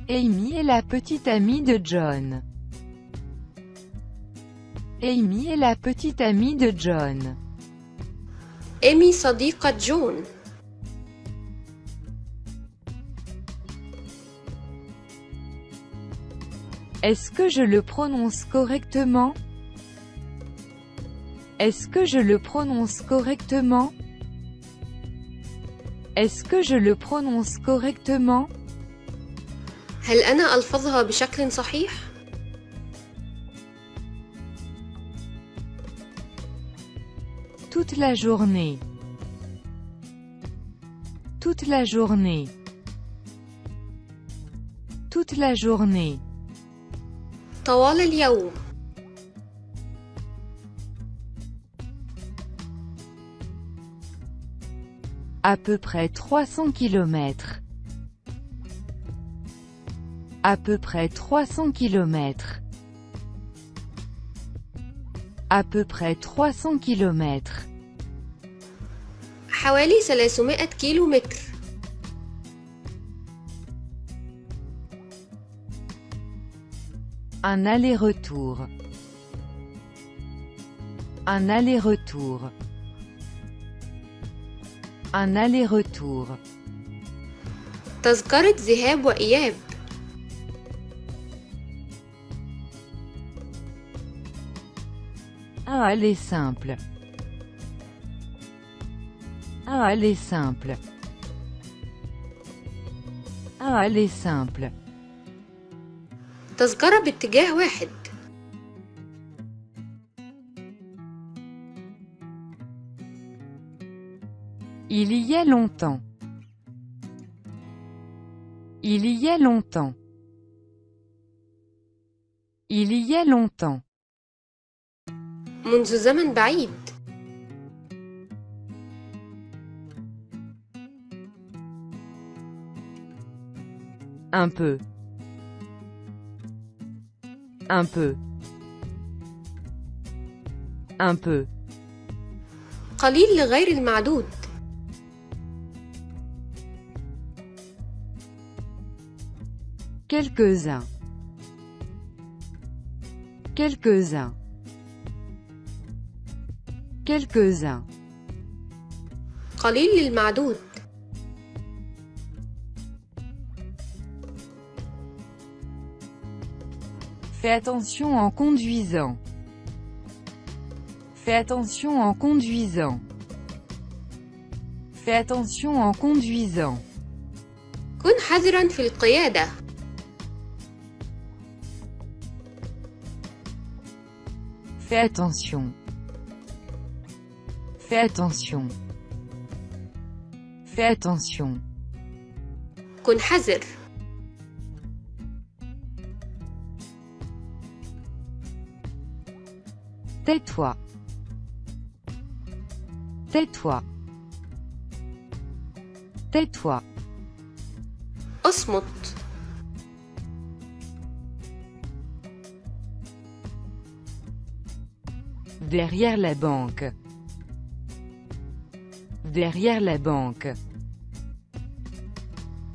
Amy est la petite amie de John. Amy est la petite amie de John. إيمي صديقة جون. Est-ce que je le prononce correctement? Est-ce que je le prononce correctement? Est-ce que je le prononce correctement? هل أنا ألفظها بشكل صحيح؟ Toute la journée. Toute la journée. Toute la journée. طوال اليوم. À peu près 300 kilomètres. À peu près 300 kilomètres. À peu près 300 kilomètres. حوالي 300 كيلو متر. Un aller-retour. Un aller-retour. Un aller-retour. تذكرة ذهاب وإياب. Un aller simple. Un aller simple. Un aller simple. تذكرة باتجاه واحد. Il y a longtemps. Il y a longtemps. Il y a longtemps. منذ زمن بعيد. Un peu. Un peu. Un peu. قليل لغير المعدود. Quelques-uns. Quelques-uns. Quelques-uns. قليل للمعدود. Fais attention en conduisant. Fais attention en conduisant. Fais attention en conduisant. كن حذراً في القيادة. Fais attention. Fais attention. Fais attention. كن حذر. Tais-toi. Tais-toi. Tais-toi. اصمت. Derrière la banque. Derrière la banque.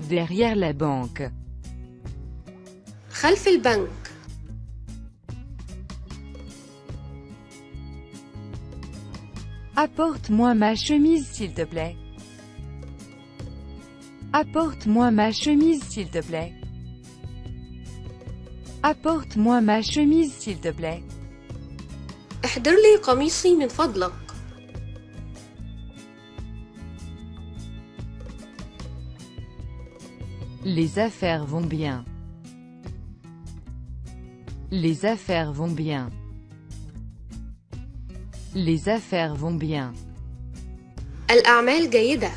Derrière la banque. خلف البنك. Apporte-moi ma chemise s'il te plaît. Apporte-moi ma chemise s'il te plaît. Apporte-moi ma chemise s'il te plaît. احضر لي قميصي من فضلك. Les affaires vont bien. Les affaires vont bien. Les affaires vont bien. الأعمال جيدة.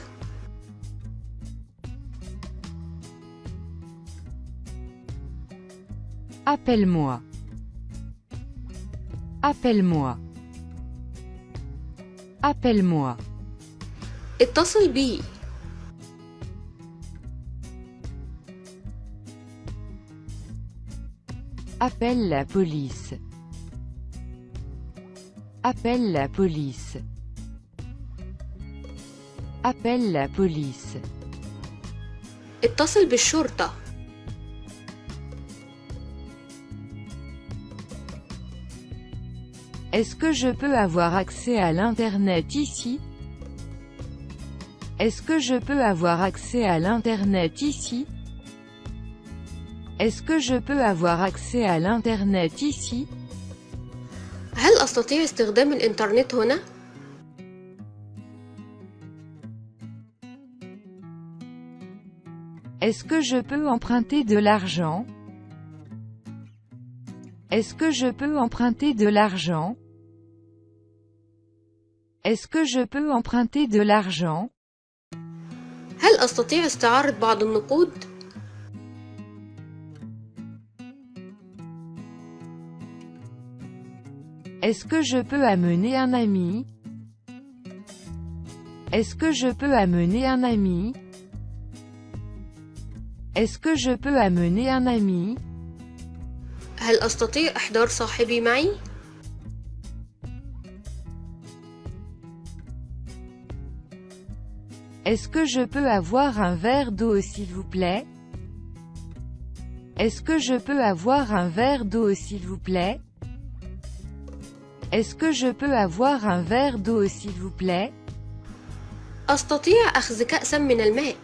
Appelle-moi. Appelle-moi. Appelle-moi. اتصل بي. Appelle la police. Appelle la police. Appelle la police. اتصل بالشرطة. Est-ce que je peux avoir accès à l'Internet ici? Est-ce que je peux avoir accès à l'Internet ici? Est-ce que je peux avoir accès à l'Internet ici? هل أستطيع استخدام الإنترنت هنا؟ Est-ce que je peux emprunter de l'argent? Est-ce que je peux emprunter de l'argent? Est-ce que je peux emprunter de l'argent? هل أستطيع استعارة بعض النقود؟ Est-ce que je peux amener un ami? Est-ce que je peux amener un ami? Est-ce que je peux amener un ami? هل أستطيع إحضار صاحبي معي؟ Est-ce que je peux avoir un verre d'eau s'il vous plaît? Est-ce que je peux avoir un verre d'eau s'il vous plaît? Est-ce que je peux avoir un verre d'eau s'il vous plaît? أستطيع أخذ كأسا من الماء.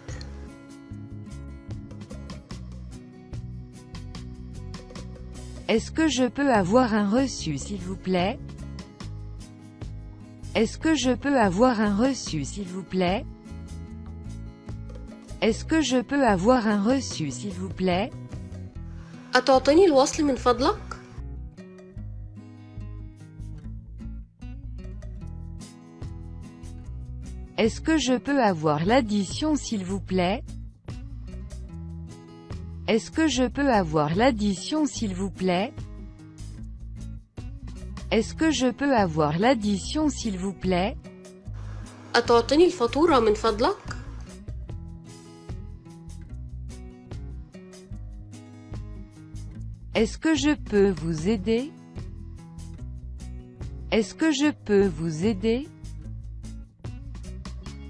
Est-ce que je peux avoir un reçu s'il vous plaît? Est-ce que je peux avoir un reçu s'il vous plaît? Est-ce que je peux avoir un reçu s'il vous plaît? أتعطيني الوصل من فضلك؟ Est-ce que je peux avoir l'addition s'il vous plaît? Est-ce que je peux avoir l'addition s'il vous plaît? Est-ce que je peux avoir l'addition s'il vous plaît? أتعطيني الفاتورة من فضلك؟ Est-ce que je peux vous aider? Est-ce que je peux vous aider?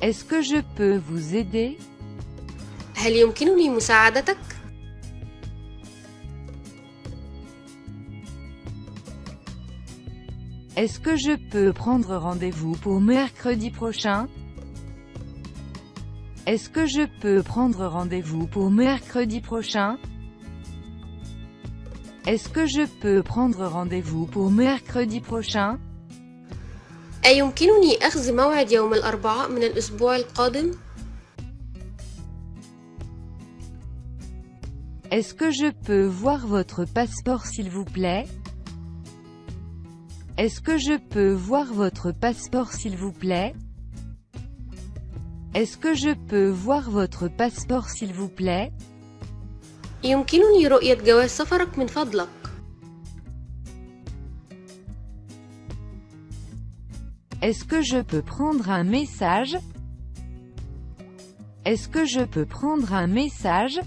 Est-ce que je peux vous aider? هل يمكنني مساعدتك؟ Est-ce que je peux prendre rendez-vous pour mercredi prochain? Est-ce que je peux prendre rendez-vous pour mercredi prochain? Est-ce que je peux prendre rendez-vous pour mercredi prochain? أيمكنني أخذ موعد يوم الأربعاء من الأسبوع القادم؟ Est-ce que je peux voir votre passeport s'il vous plaît? Est-ce que je peux voir votre passeport s'il vous plaît? Est-ce que je peux voir votre passeport s'il vous plaît? يمكنني رؤية جواز سفرك من فضلك؟ Est-ce que je peux prendre un message? Est-ce que je peux prendre un message?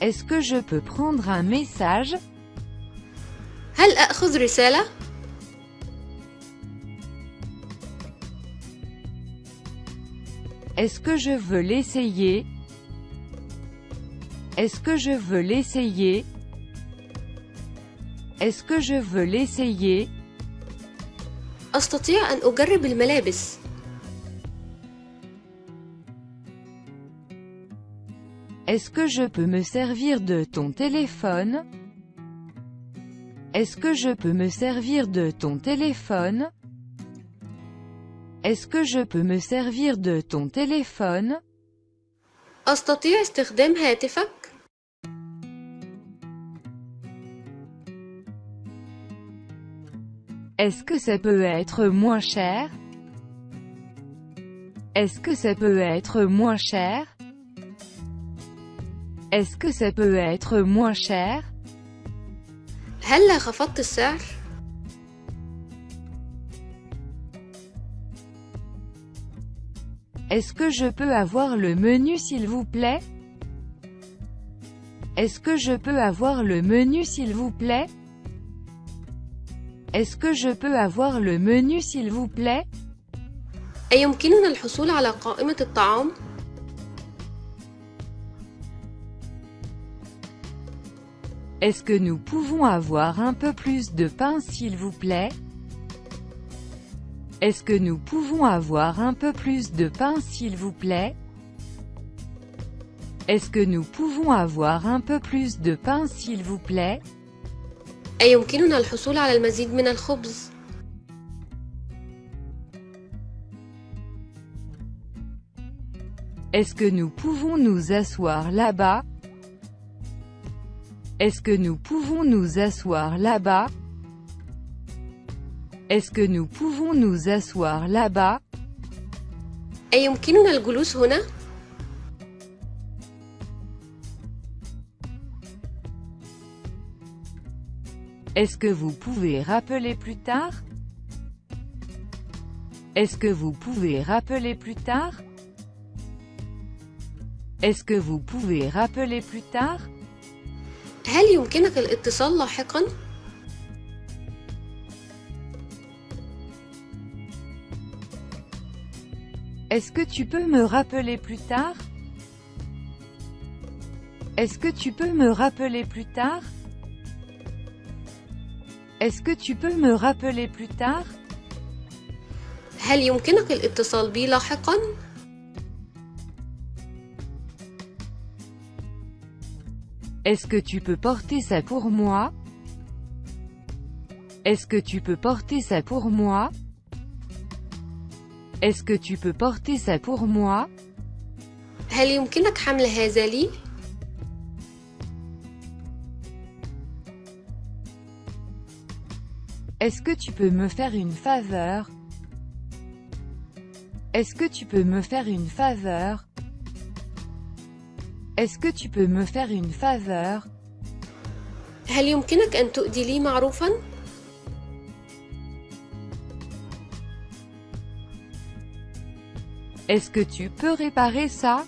Est-ce que je peux prendre un message? هل أخذ رسالة؟ Est-ce que je veux l'essayer? Est-ce que je veux l'essayer? Est-ce que je veux l'essayer? أستطيع أن أجرب الملابس. Est-ce que je peux me servir de ton téléphone? Est-ce que je peux me servir de ton téléphone? Est-ce que je peux me servir de ton téléphone? أستطيع استخدام هاتفك؟ Est-ce que ça peut être moins cher? Est-ce que ça peut être moins cher? Est-ce que ça peut être moins cher? هلا خفضت السعر؟ Est-ce que je peux avoir le menu s'il vous plaît? Est-ce que je peux avoir le menu s'il vous plaît? Est-ce que je peux avoir le menu s'il vous plaît? أيمكننا الحصول على قائمة الطعام؟ Est-ce que nous pouvons avoir un peu plus de pain s'il vous plaît? Est-ce que nous pouvons avoir un peu plus de pain s'il vous plaît? Est-ce que nous pouvons avoir un peu plus de pain s'il vous plaît? أيمكننا الحصول على المزيد من الخبز؟ Est-ce que nous pouvons nous asseoir là-bas? Est-ce que nous pouvons nous asseoir là-bas? Est-ce que nous pouvons nous asseoir là-bas? أيمكننا الجلوس هنا؟ Est-ce que vous pouvez rappeler plus tard? Est-ce que vous pouvez rappeler plus tard? Est-ce que vous pouvez rappeler plus tard? هل يمكنك الاتصال لاحقاً؟ Est-ce que tu peux me rappeler plus tard? Est-ce que tu peux me rappeler plus tard? Est-ce que tu peux me rappeler plus tard? هل يمكنك الاتصال بي لاحقاً؟ Est-ce que tu peux porter ça pour moi? Est-ce que tu peux porter ça pour moi? Est-ce que tu peux porter ça pour moi? هل يمكنك حمل هذا لي؟ Est-ce que tu peux me faire une faveur? Est-ce que tu peux me faire une faveur? Est-ce que tu peux me faire une faveur? هل يمكنك أن تؤدي لي معروفاً؟ Est-ce que tu peux réparer ça?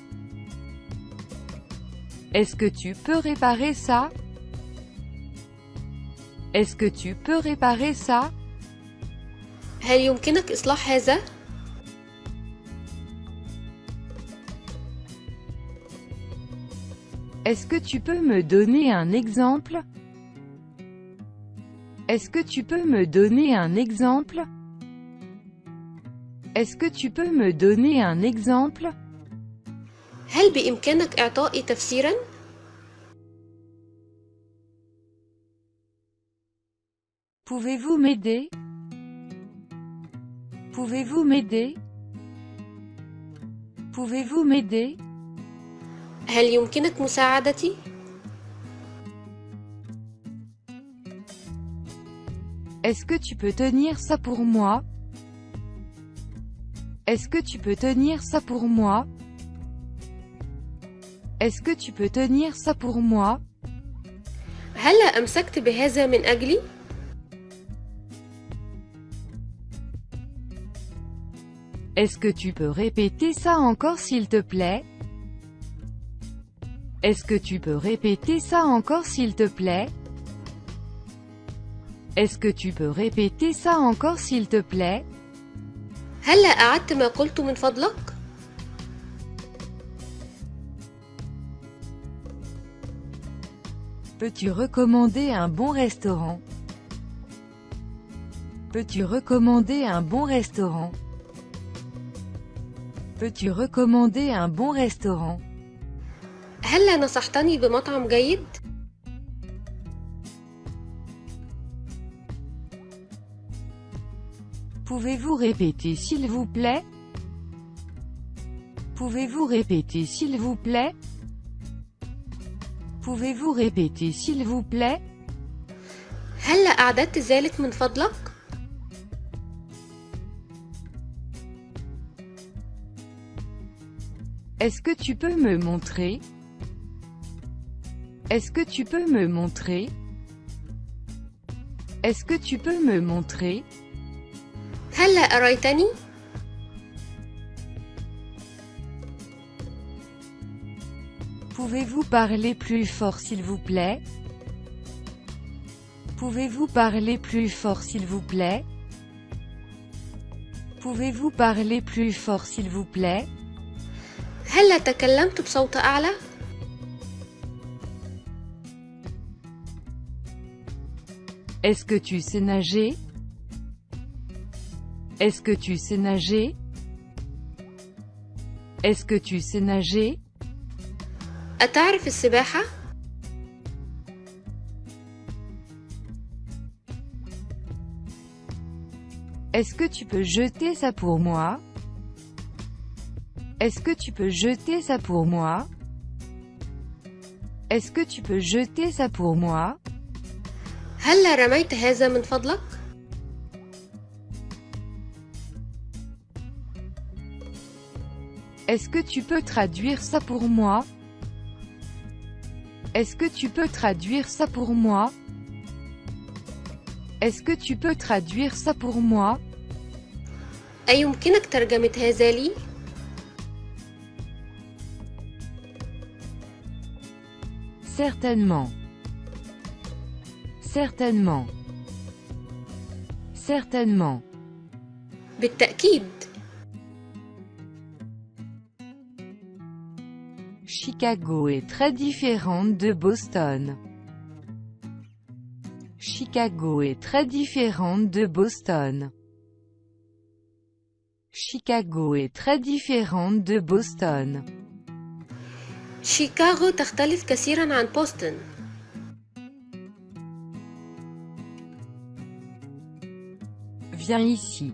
Est-ce que tu peux réparer ça? Est-ce que tu peux réparer ça? هل يمكنك إصلاح هذا؟ Est-ce que tu peux me donner un exemple? Est-ce que tu peux me donner un exemple? Est-ce que tu peux me donner un exemple? هل بإمكانك إعطائي تفسيراً؟ Pouvez-vous m'aider? Pouvez-vous m'aider? Pouvez-vous m'aider? هل يمكنك مساعدتي؟ Est-ce que tu peux tenir ça pour moi? Est-ce que tu peux tenir ça pour moi? Est-ce que tu peux tenir ça pour moi? هلا أمسكت بهذا من أجلي؟ Est-ce que tu peux répéter ça encore s'il te plaît? Est-ce que tu peux répéter ça encore s'il te plaît? Est-ce que tu peux répéter ça encore s'il te plaît? هلا أعدت ما قلت من فضلك؟ Peux-tu recommander un bon restaurant? Peux-tu recommander un bon restaurant? Peux-tu recommander un bon restaurant? هلا نصحتني بمطعم جيد؟ Pouvez-vous répéter s'il vous plaît? Pouvez-vous répéter s'il vous plaît? Pouvez-vous répéter s'il vous plaît? هلا أعددت ذلك من فضلك؟ Est-ce que tu peux me montrer? Est-ce que tu peux me montrer? Est-ce que tu peux me montrer? هلا أريتني؟ Pouvez-vous parler plus fort s'il vous plaît? Pouvez-vous parler plus fort s'il vous plaît? Pouvez-vous parler plus fort s'il vous plaît? هلا تكلمت بصوت أعلى؟ Est-ce que tu sais nager? Est-ce que tu sais nager? Est-ce que tu sais nager? أتعرف السباحة؟ Est-ce que tu peux jeter ça pour moi? Est-ce que tu peux jeter ça pour moi? Est-ce que tu peux jeter ça pour moi? هلا رميت هذا من فضلك؟ Est-ce que tu peux traduire ça pour moi? Est-ce que tu peux traduire ça pour moi? Est-ce que tu peux traduire ça pour moi? أيمكنك ترجمة هذا لي؟ Certainement. Certainement. Certainement. بالتأكيد. Chicago est très différente de Boston. Chicago est très différente de Boston. Chicago est très différente de Boston. شيكاغو تختلف كثيرا عن بوسطن. Viens ici.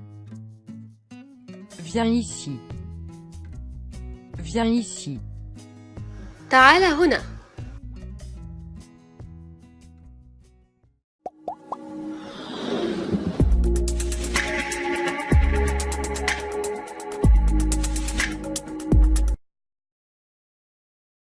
Viens ici. Viens ici. تعال هنا.